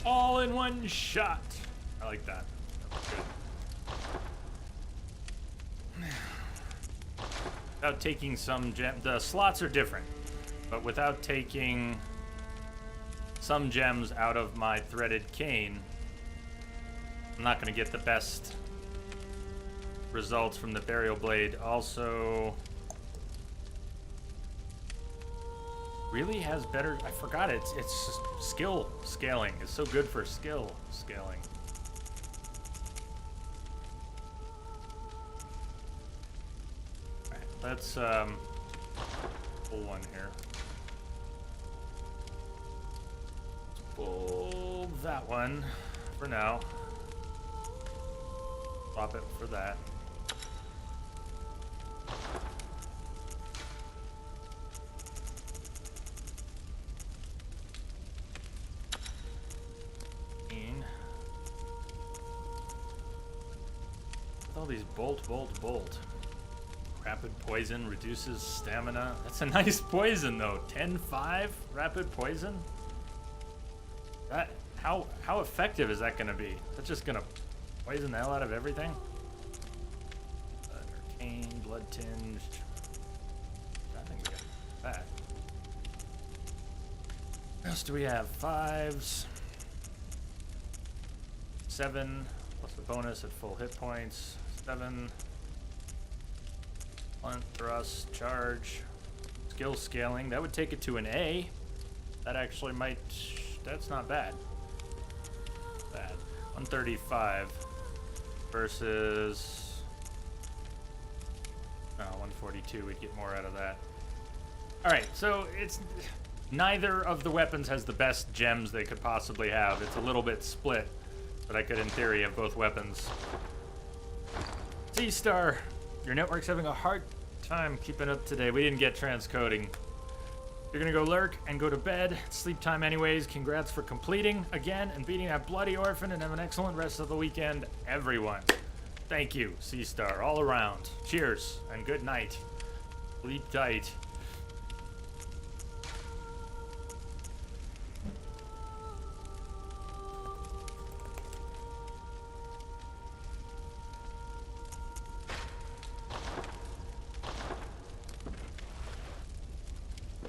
All in one shot. I like that. That was good. Without taking some gems, the slots are different, but without taking some gems out of my threaded cane, I'm not going to get the best results from the burial blade. Also, really has better, I forgot it's skill scaling. It's so good for skill scaling. Alright, let's pull one here. Let's pull that one for now. Swap it for that. All these bolt. Rapid poison reduces stamina. That's a nice poison though. 10-5 rapid poison. That how effective is that gonna be? Is that just gonna poison the hell out of everything? Arcane, blood tinged. I think we got that. What else do we have? 5s. 7 plus the bonus at full hit points. 7. Blunt, thrust, charge, skill scaling. That would take it to an A. That actually might. That's not bad. Bad. 135 versus. Oh, 142. We'd get more out of that. All right, so it's neither of the weapons has the best gems they could possibly have. It's a little bit split, but I could, in theory, have both weapons. C-Star, your network's having a hard time keeping up today. We didn't get transcoding. You're gonna go lurk and go to bed. It's sleep time anyways. Congrats for completing again and beating that bloody orphan, and have an excellent rest of the weekend, everyone. Thank you, Sea Star, all around. Cheers, and good night. Sleep tight.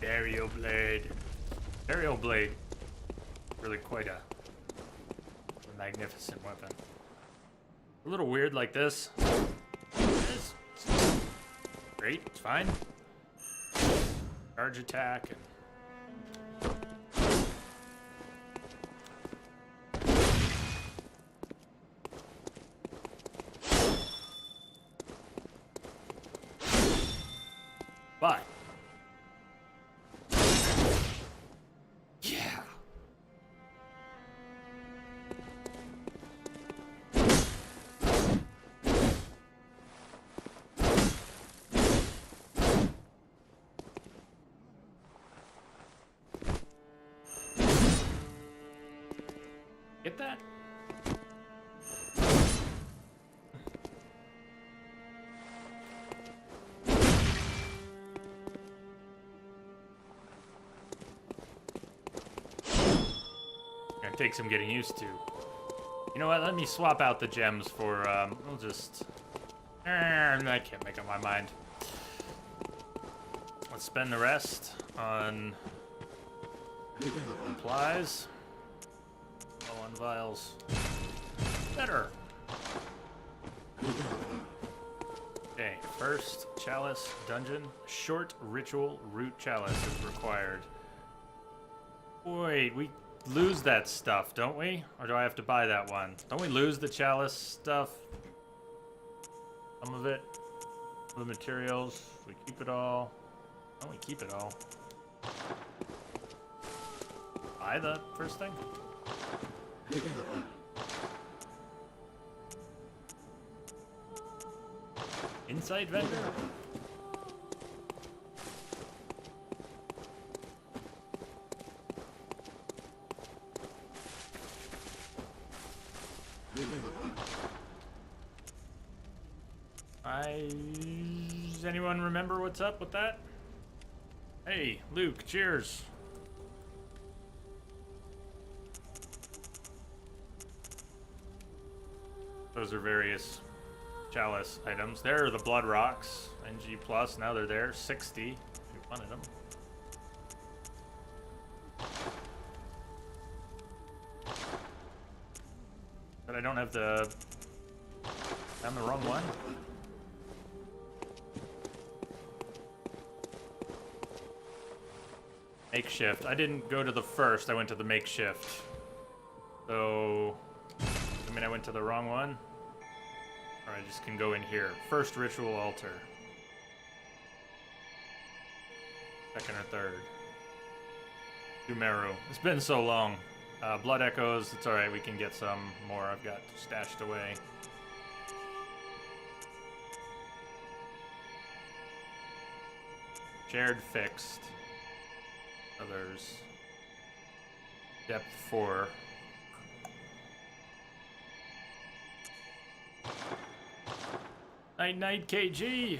Aerial blade. Aerial blade. Really quite a magnificent weapon. A little weird like this. It's great, it's fine. Charge attack and but yeah. Get that? Gonna take some getting used to. You know what? Let me swap out the gems for, we'll just... I can't make up my mind. Let's spend the rest on supplies. Low on vials. Better. Okay, first chalice dungeon. Short ritual root chalice is required. Wait, we lose that stuff, don't we? Or do I have to buy that one? Don't we lose the chalice stuff? Some of it? The materials? We keep it all? Don't we keep it all? Buy the first thing? Insight vendor? Does anyone remember what's up with that? Hey, Luke, cheers. Those are various chalice items. There are the blood rocks, NG plus. Now they're there, 60. If you wanted them. But I don't have the. I'm the wrong one. Makeshift. I didn't go to the first. I went to the makeshift. So, I mean, I went to the wrong one. Or I just can go in here. First ritual altar. Second or third. Sumeru. It's been so long. Blood echoes. It's alright. We can get some more. I've got stashed away. Shared fixed. Others. Depth 4. Night night KG.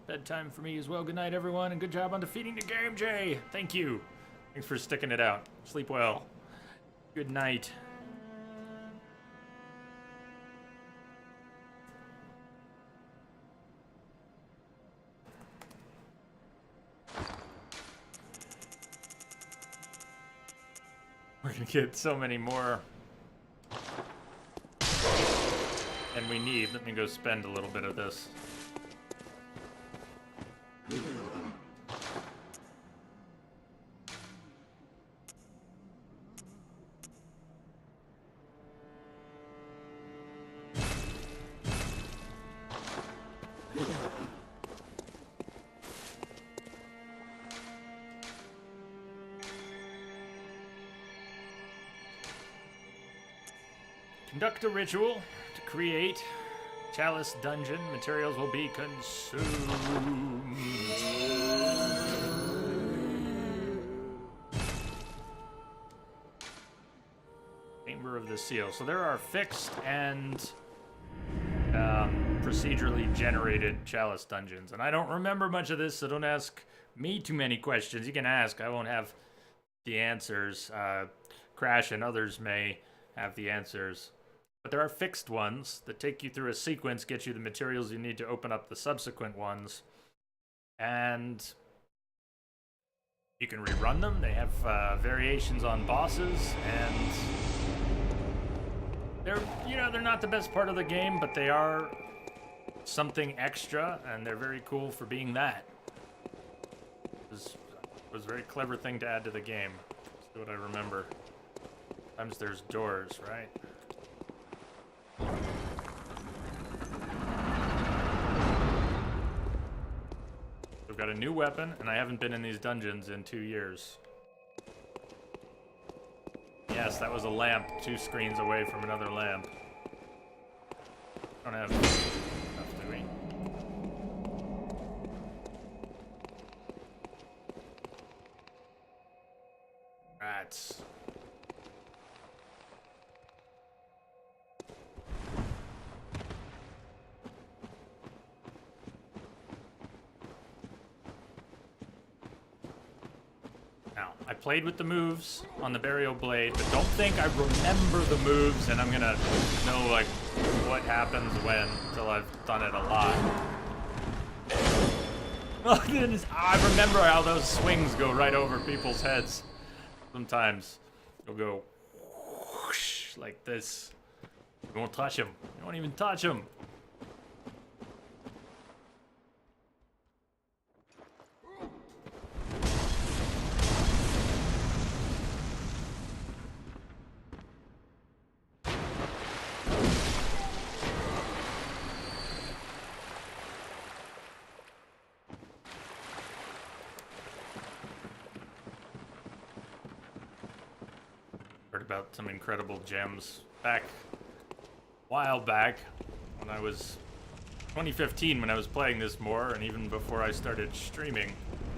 Bedtime for me as well. Good night everyone and good job on defeating the game, Jay. Thank you. Thanks for sticking it out. Sleep well. Good night. We're gonna get so many more than we need. Let me go spend a little bit of this. Conduct a ritual to create chalice dungeon. Materials will be consumed. Chamber of the Seal. So there are fixed and procedurally generated chalice dungeons. And I don't remember much of this, so don't ask me too many questions. You can ask, I won't have the answers. Crash and others may have the answers. But there are fixed ones that take you through a sequence, get you the materials you need to open up the subsequent ones. And you can rerun them. They have variations on bosses, and they're not the best part of the game, but they are something extra, and they're very cool for being that. It was a very clever thing to add to the game. That's what I remember. Sometimes there's doors, right? We've got a new weapon, and I haven't been in these dungeons in 2 years. Yes, that was a lamp 2 screens away from another lamp. Don't have enough, do we? Rats. Now, I played with the moves on the burial blade, but don't think I remember the moves and I'm gonna know like what happens when until I've done it a lot. Oh, goodness. I remember how those swings go right over people's heads. Sometimes they'll go whoosh, like this. You won't touch him. You won't even touch him. About some incredible gems back a while back when I was 2015 when I was playing this more, and even before I started streaming.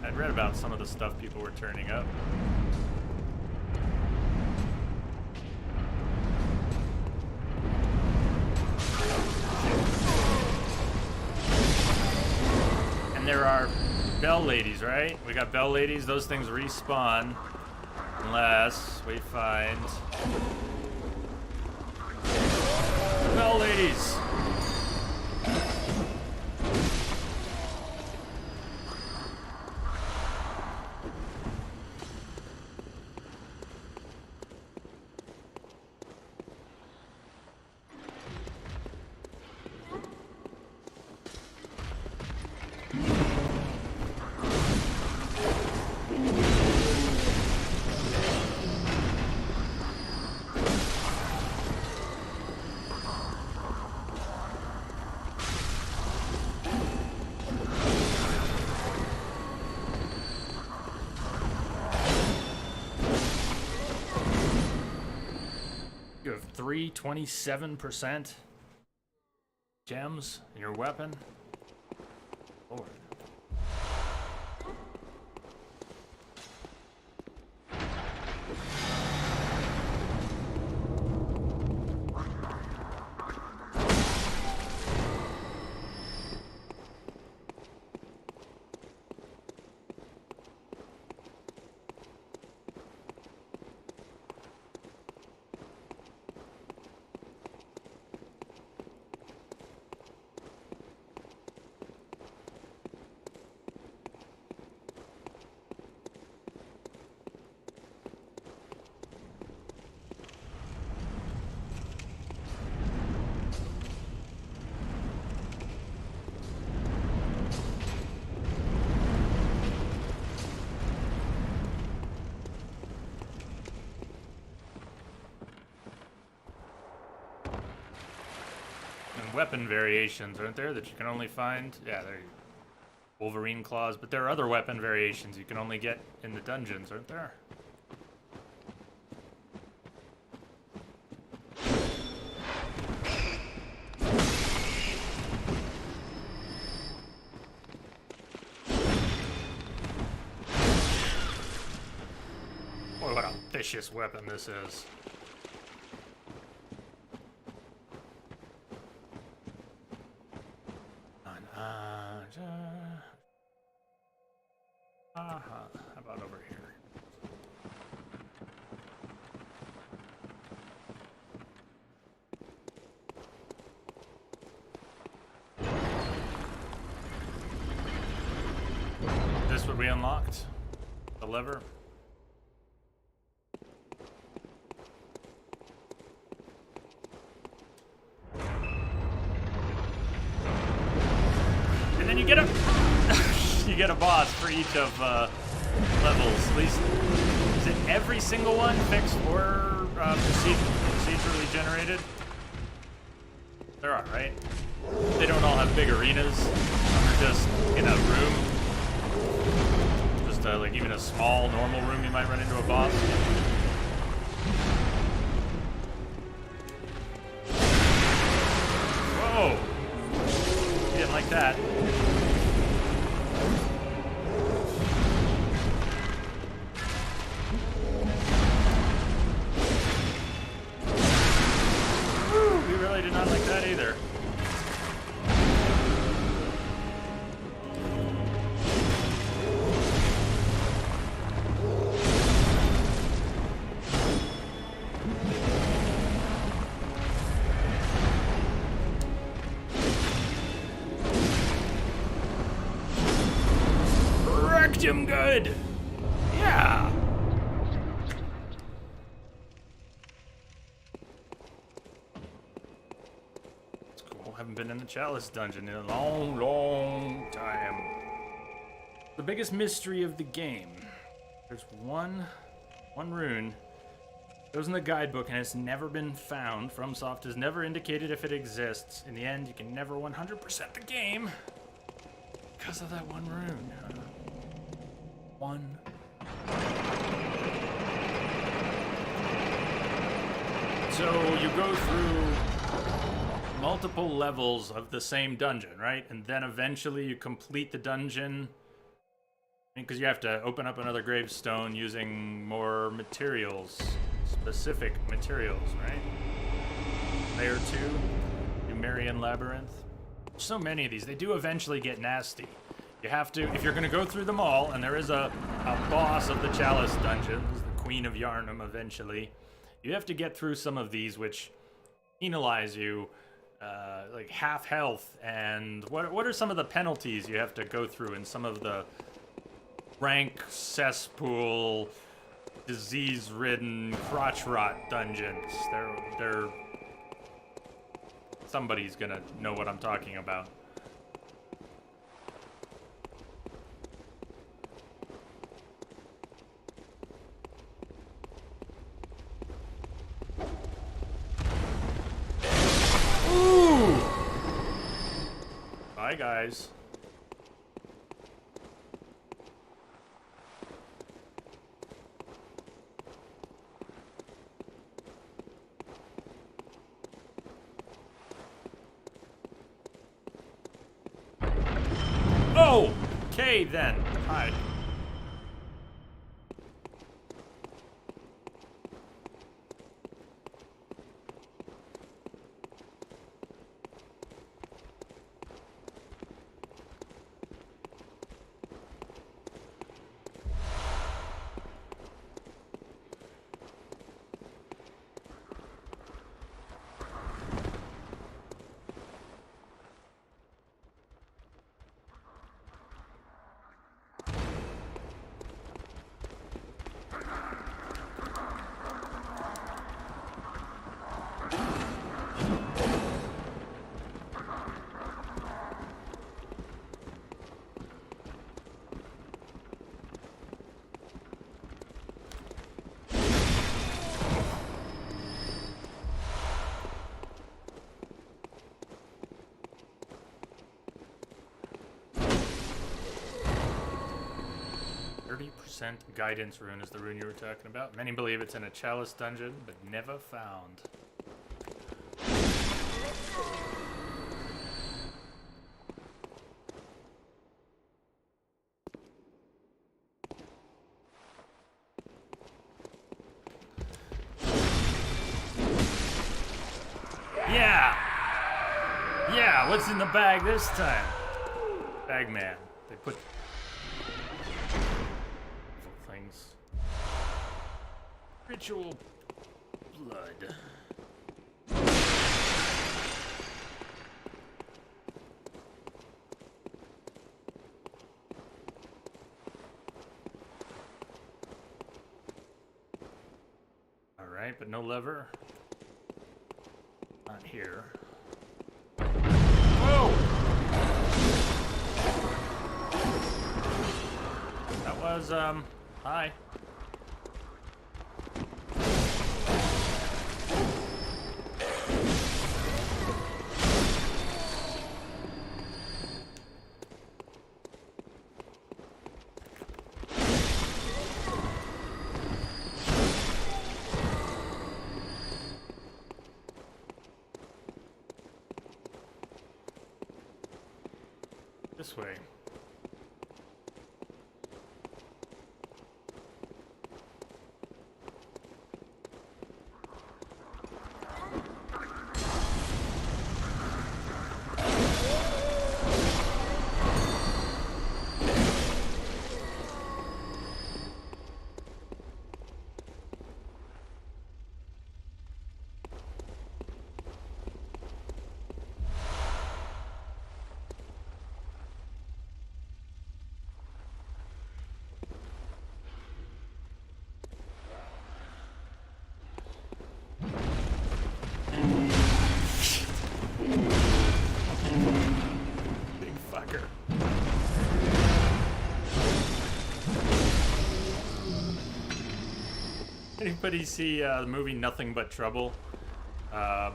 I'd read about some of the stuff people were turning up. And there are bell ladies, right? We got bell ladies. Those things respawn unless we find the bell ladies. You have 27% gems in your weapon. Lord. Weapon variations, aren't there, that you can only find? Yeah, there you go. Wolverine claws, but there are other weapon variations you can only get in the dungeons, aren't there? Boy, what a vicious weapon this is. what we unlocked? The lever? And then you get a you get a boss for each of levels. At least is it every single one fixed or procedurally generated? There are, right? They don't all have big arenas. They're just in a room. Just like even a small normal room, you might run into a boss. Whoa! You didn't like that. We really did not like that either. Wrecked him good! Yeah! Haven't been in the Chalice dungeon in a long, long time. The biggest mystery of the game. There's one rune. Goes in the guidebook and it's never been found. FromSoft has never indicated if it exists. In the end, you can never 100% the game because of that one rune. One. So you go through multiple levels of the same dungeon, right? And then eventually you complete the dungeon because you have to open up another gravestone using more materials, specific materials, right? Layer 2, Numerian Labyrinth. So many of these, they do eventually get nasty. You have to, if you're going to go through them all, and there is a boss of the Chalice dungeons, the Queen of Yarnum eventually, you have to get through some of these which penalize you like half health, and what are some of the penalties you have to go through in some of the rank cesspool, disease-ridden crotch rot dungeons? They're somebody's gonna know what I'm talking about. Bye, guys. Oh! Okay, then. Hi. Guidance rune is the rune you were talking about. Many believe it's in a Chalice dungeon, but never found. Yeah! Yeah, what's in the bag this time? Bagman. They put things. Ritual blood. Alright, but no lever. Not here. Whoa! That was, hi. This way. Big fucker. Anybody see the movie Nothing But Trouble?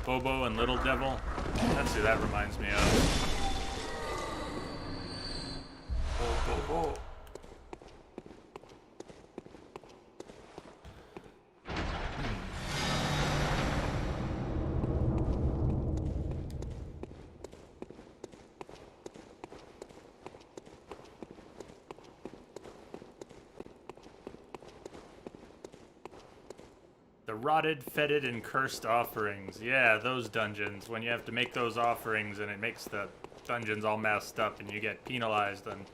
Bobo and Little Devil? That's who that reminds me of. Bobo. The rotted, fetid, and cursed offerings. Yeah, those dungeons. When you have to make those offerings and it makes the dungeons all messed up and you get penalized on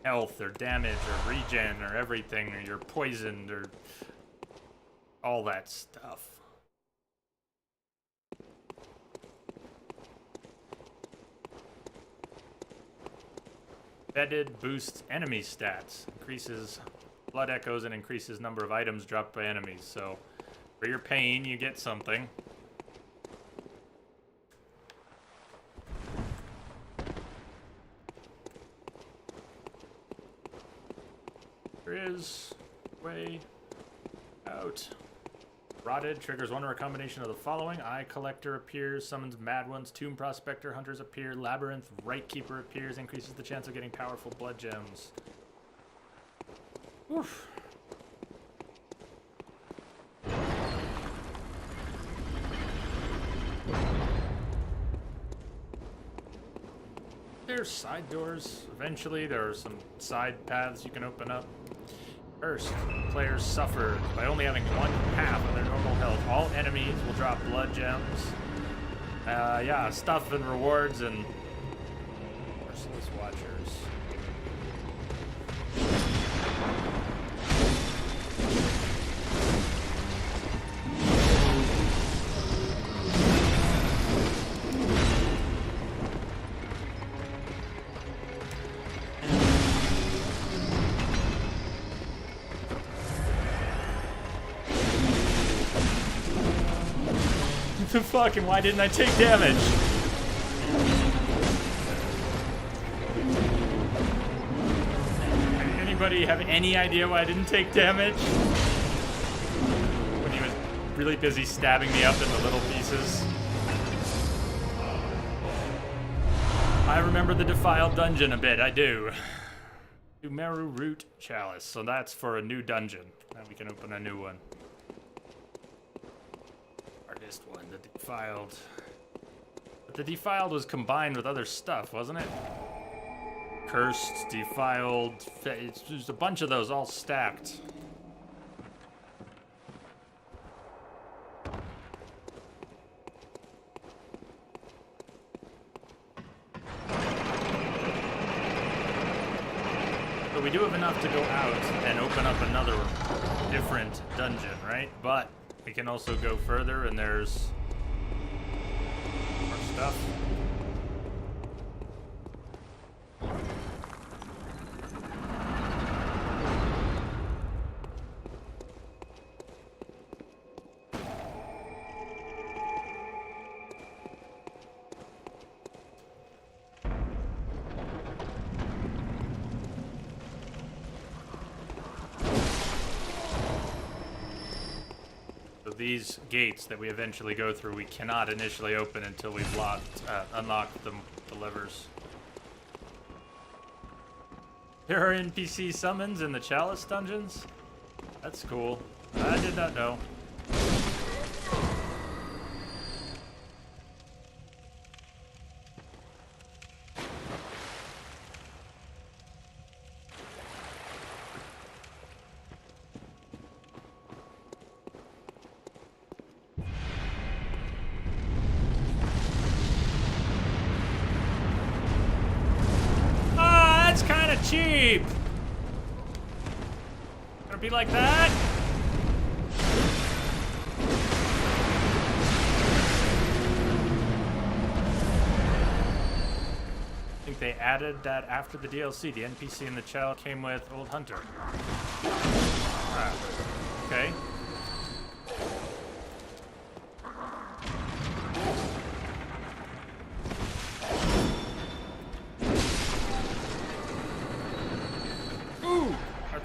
health or damage or regen or everything, or you're poisoned or all that stuff. Fetid boosts enemy stats. Increases blood echoes and increases number of items dropped by enemies. So for your pain, you get something. There is way out. Rotted triggers one or a combination of the following. Eye Collector appears, summons Mad Ones, Tomb Prospector, Hunters appear, Labyrinth, Right Keeper appears, increases the chance of getting powerful blood gems. Oof. There's side doors. Eventually, there are some side paths you can open up. First, players suffer by only having 1/2 of their normal health. All enemies will drop blood gems. Yeah, stuff and rewards and merciless watchers. Fucking why didn't I take damage? Anybody have any idea why I didn't take damage? When he was really busy stabbing me up into little pieces. I remember the Defiled Dungeon a bit, I do. Umeru Root Chalice, so that's for a new dungeon. Now we can open a new one. One, the Defiled. But the Defiled was combined with other stuff, wasn't it? Cursed, Defiled, it's just a bunch of those all stacked. But we do have enough to go out and open up another different dungeon, right? But we can also go further, and there's more stuff. these gates that we eventually go through, we cannot initially open until we've unlocked the levers. There are NPC summons in the Chalice dungeons? That's cool. I did not know. Cheap. Gonna be like that? I think they added that after the DLC. The NPC in the channel came with Old Hunter. Ah, okay.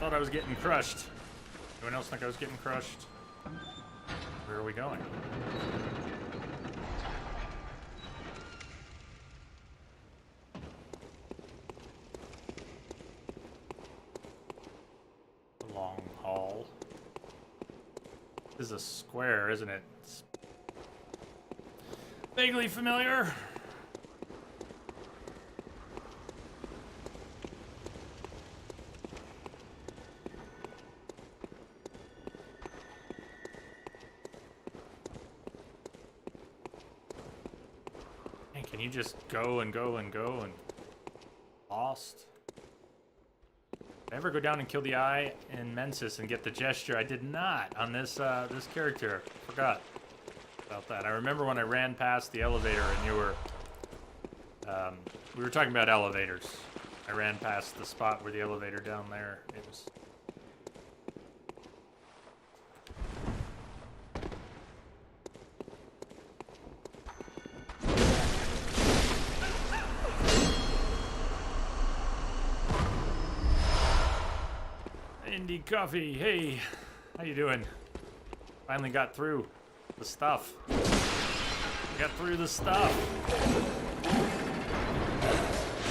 I was getting crushed. Anyone else think I was getting crushed? Where are we going? The long hall. This is a square, isn't it? It's vaguely familiar. Can you just go and go and go and lost? Did I ever go down and kill the eye in Mensis and get the gesture? I did not on this this character. Forgot about that. I remember when I ran past the elevator and you were we were talking about elevators. I ran past the spot where the elevator down there. It was Indie Coffee, hey, how you doing? Finally got through the stuff. Got through the stuff.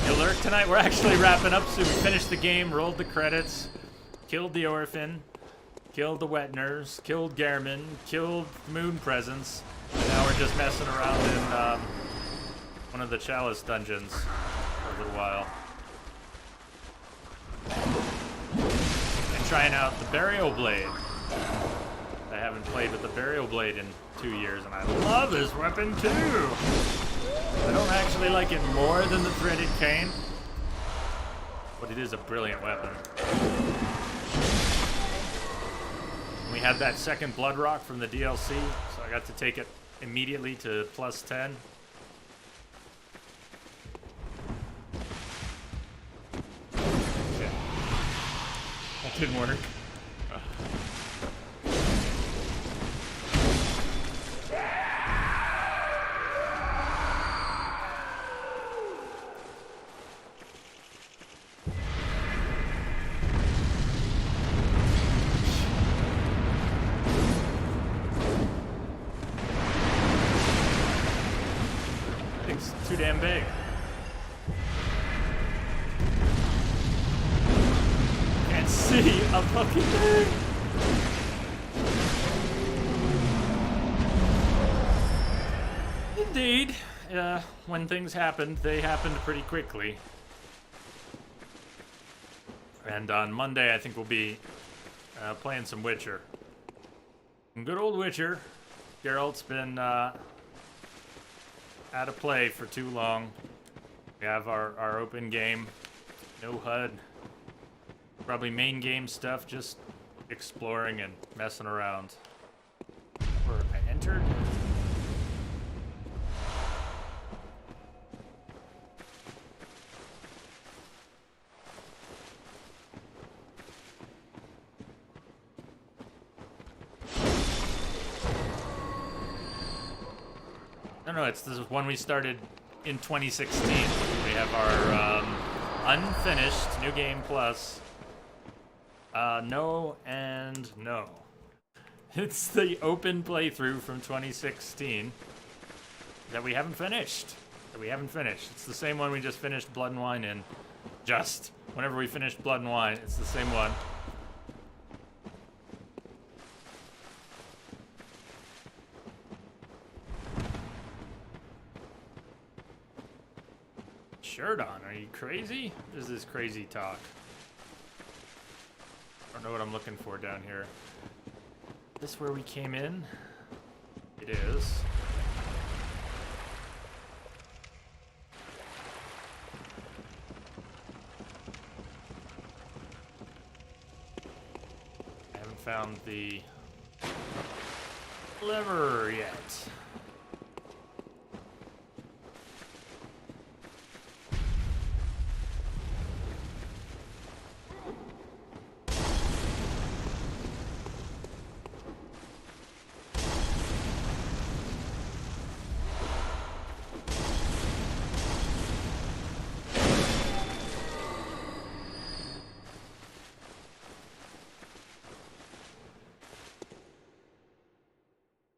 You lurk tonight? We're actually wrapping up soon. We finished the game, rolled the credits, killed the orphan, killed the wet nurse, killed Gehrman, killed Moon Presence, and now we're just messing around in one of the Chalice dungeons for a little while. Trying out the Burial Blade. I haven't played with the Burial Blade in 2 years, and I love this weapon too. I don't actually like it more than the Threaded Cane, but it is a brilliant weapon. We had that second Blood Rock from the DLC, so I got to take it immediately to +10. Didn't work. It's too damn big. See a fucking thing. Indeed, when things happened, they happened pretty quickly. And on Monday, I think we'll be playing some Witcher. Some good old Witcher. Geralt's been out of play for too long. We have our open game, no HUD. Probably main game stuff, just exploring and messing around. Where I entered. No, this is one we started in 2016. We have our unfinished New Game Plus. No and no. It's the open playthrough from 2016 that we haven't finished. It's the same one we just finished Blood and Wine in. Just whenever we finished Blood and Wine, it's the same one. Shirt on, are you crazy? What is this crazy talk? I don't know what I'm looking for down here. This where we came in? It is. I haven't found the lever yet.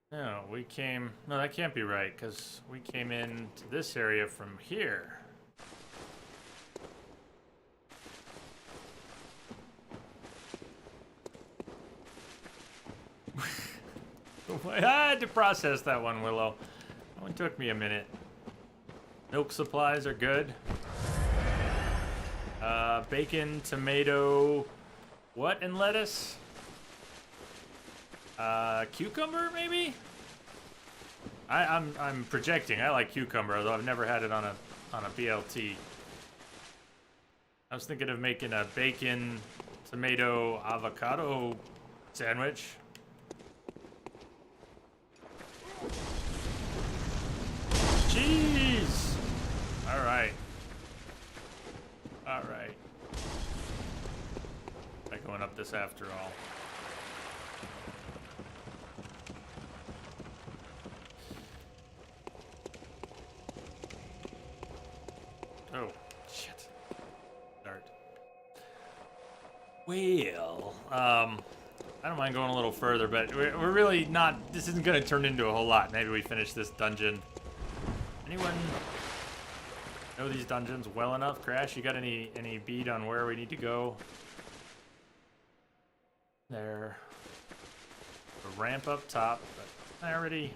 No, we came... No, that can't be right, because we came into this area from here. I had to process that one, Willow. That one took me a minute. Milk supplies are good. Bacon, tomato... What and lettuce? Cucumber, maybe? I'm projecting. I like cucumber, although I've never had it on a BLT. I was thinking of making a bacon, tomato, avocado sandwich. Jeez! Alright. Alright. I'm going up this after all. Oh, shit. Start. Well, I don't mind going a little further, but we're really not... This isn't going to turn into a whole lot. Maybe we finish this dungeon. Anyone know these dungeons well enough? Crash, you got any bead on where we need to go? There. A ramp up top, but I already...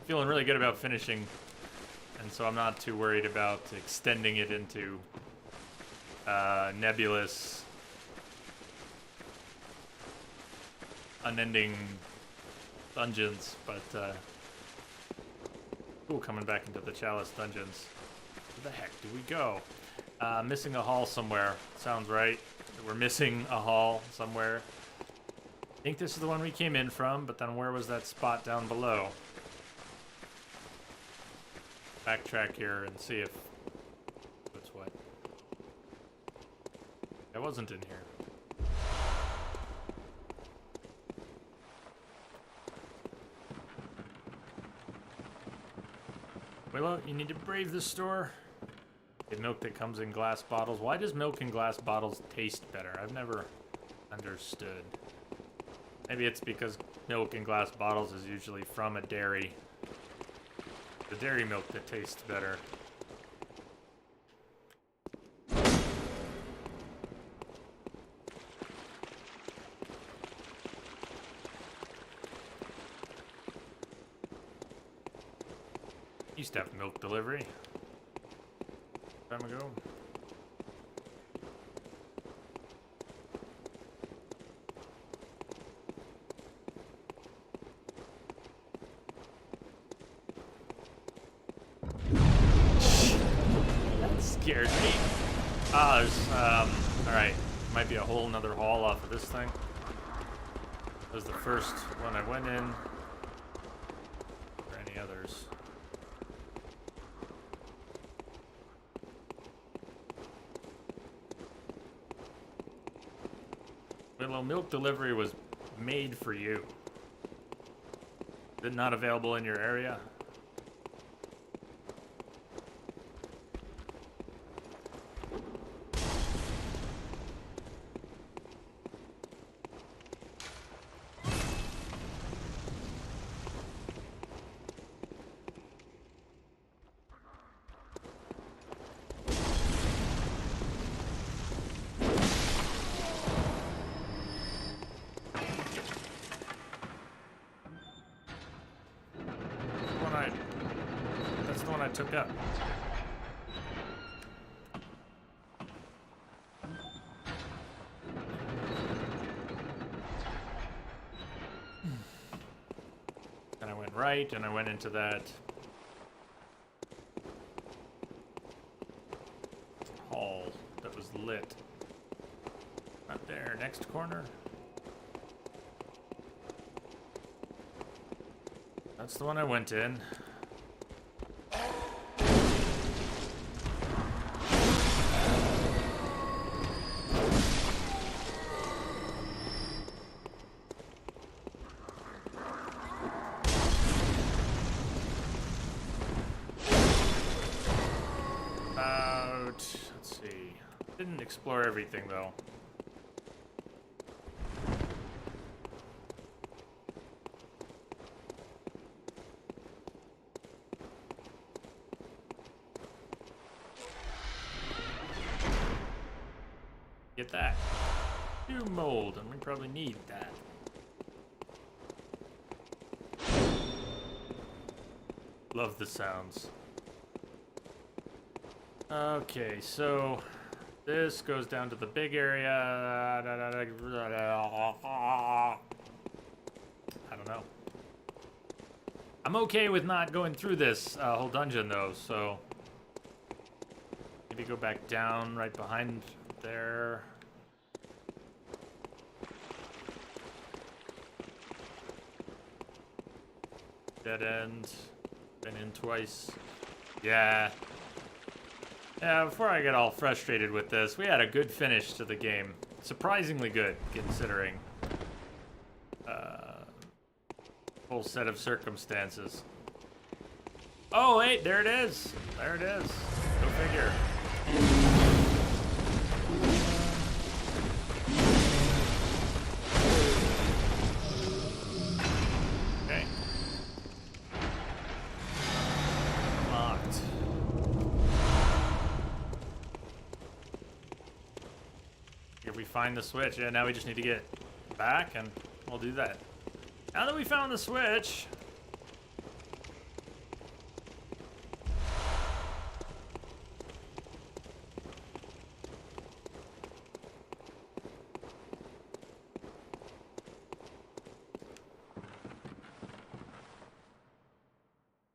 Feeling really good about finishing, and so I'm not too worried about extending it into nebulous, unending dungeons, but ooh, coming back into the Chalice dungeons. Where the heck do we go? Missing a hall somewhere. Sounds right. We're missing a hall somewhere. I think this is the one we came in from, but then where was that spot down below? Backtrack here and see if what's what. I wasn't in here. Willow, you need to brave the store. Get milk that comes in glass bottles. Why does milk in glass bottles taste better? I've never understood. Maybe it's because milk in glass bottles is usually from a dairy. The dairy milk that tastes better. Used to have milk delivery. Time ago. Scared me. There's, alright. Might be a whole nother hall off of this thing. That was the first one I went in. Or any others. Willow, milk delivery was made for you. Is it not available in your area? that took up. Then I went right, and I went into that hall that was lit. Right there, next corner. That's the one I went in. Let's see. Didn't explore everything though. Get that. New mold, and we probably need that. Love the sounds. Okay, so this goes down to the big area. I don't know. I'm okay with not going through this whole dungeon though, so maybe go back down right behind there. Dead end. Been in twice. Yeah. Yeah, before I get all frustrated with this, we had a good finish to the game. Surprisingly good, considering whole set of circumstances. Oh, wait, there it is. There it is. Go figure. Okay. Locked. If we find the switch, yeah, now we just need to get back and we'll do that. Now that we found the switch,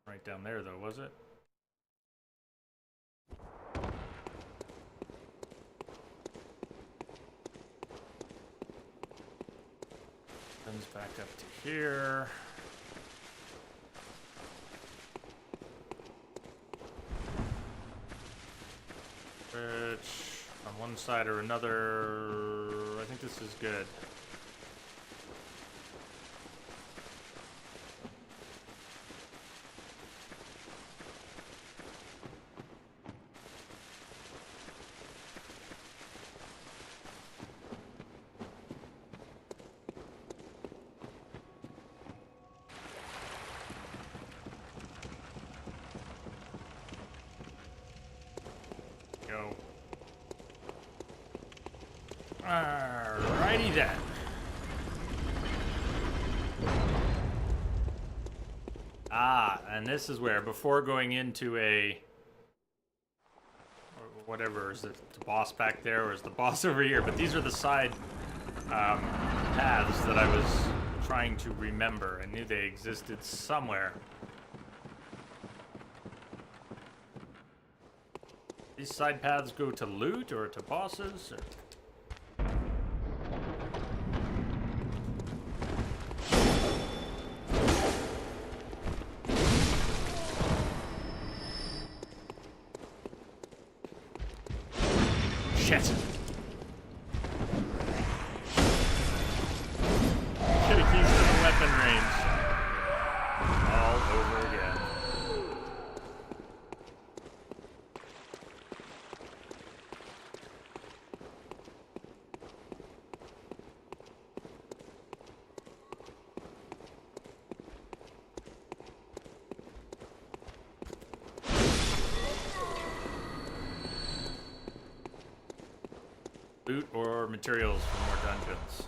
right down there though, was it? Comes back up to here. Which, on one side or another, I think this is good. Go. Alrighty then. And this is where, before going into a, or whatever, is it the boss back there, or is the boss over here? But these are the side paths that I was trying to remember. I knew they existed somewhere. These side paths go to loot or to bosses? Or... Shit. Should've used the weapon range. All over again. Loot or materials for more dungeons.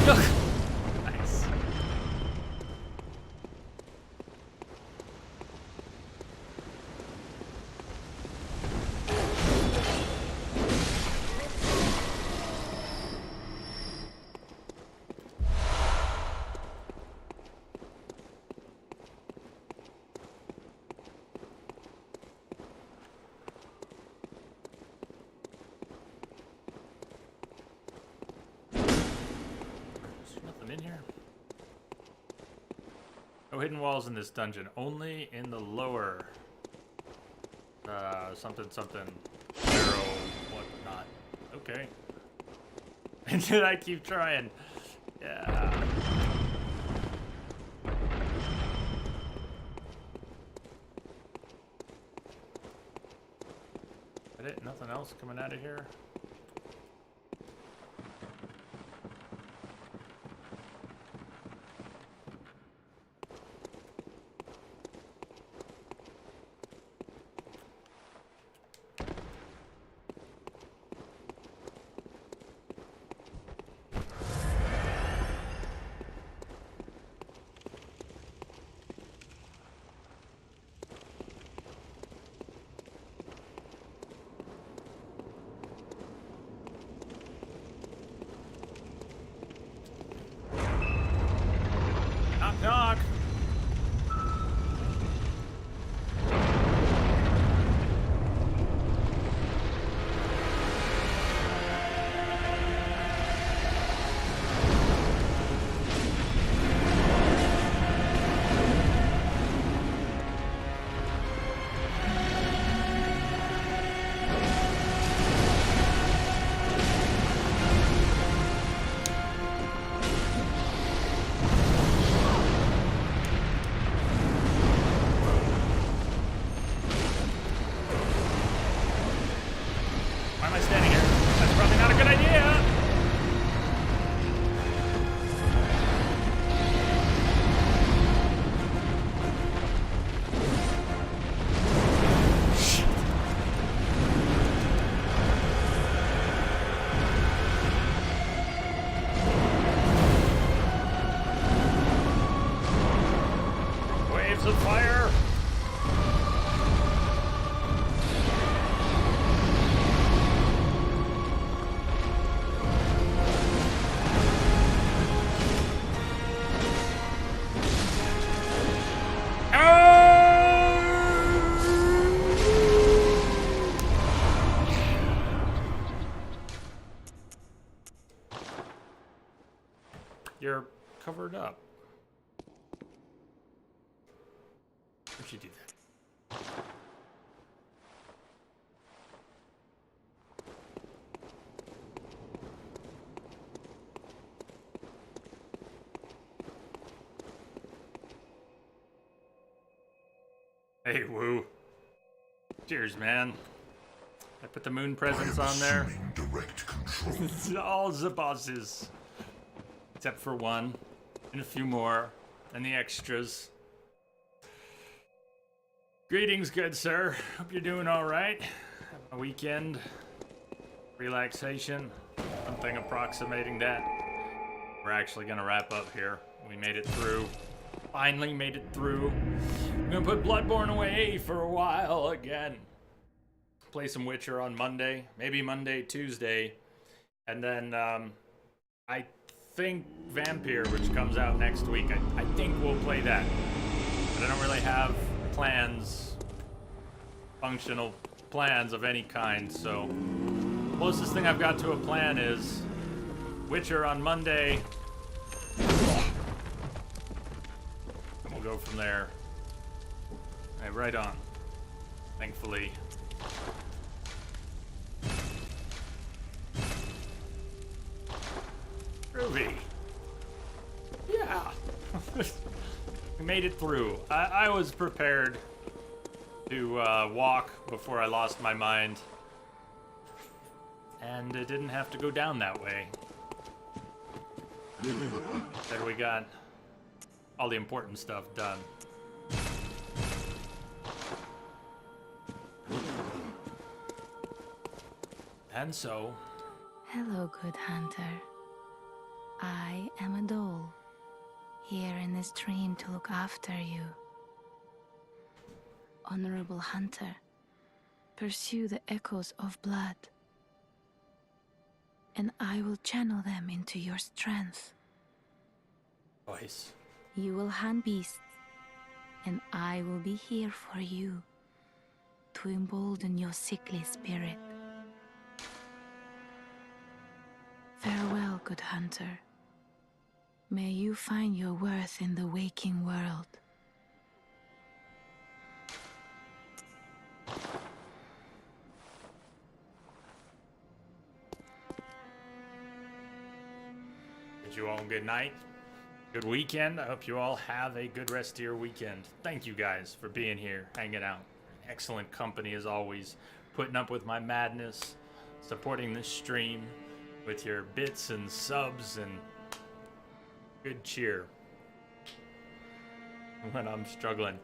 Nice. There's nothing in here. No hidden walls in this dungeon. Only in the lower. Something. Arrow, whatnot. Okay. And then I keep trying. Yeah. That it? Nothing else coming out of here? Knock, knock. Why am I standing here? That's probably not a good idea. Waves of fire. You're covered up. Why'd you do that? Hey, Woo. Cheers, man. I put the moon presents on there. Direct control. All the bosses. Except for one. And a few more. And the extras. Greetings, good sir. Hope you're doing alright. Having a weekend. Relaxation. Something approximating that. We're actually gonna wrap up here. We made it through. Finally made it through. I'm gonna put Bloodborne away for a while again. Play some Witcher on Monday. Maybe Monday, Tuesday. And then, I think Vampire, which comes out next week, I think we'll play that. But I don't really have plans, functional plans of any kind, so closest thing I've got to a plan is Witcher on Monday. And we'll go from there. Alright, right on. Thankfully. Groovy. Yeah. We made it through. I was prepared to walk before I lost my mind. And it didn't have to go down that way. There we got all the important stuff done. And so... Hello, good hunter. I am a doll, here in this dream to look after you. Honorable hunter, pursue the echoes of blood, and I will channel them into your strength. Voice. You will hunt beasts, and I will be here for you to embolden your sickly spirit. Farewell, good hunter. May you find your worth in the waking world. Bid you all good night. Good weekend. I hope you all have a good rest of your weekend. Thank you guys for being here, hanging out. Excellent company as always. Putting up with my madness. Supporting this stream with your bits and subs and good cheer when I'm struggling.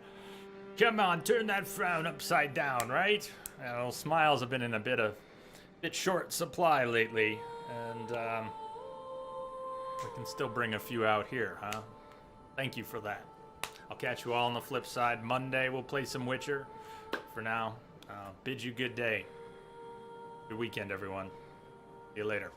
Come on, turn that frown upside down, right? Well, smiles have been in a bit short supply lately, and we can still bring a few out here, huh? Thank you for that. I'll catch you all on the flip side. Monday we'll play some Witcher. For now, bid you good day. Good weekend, everyone. See you later.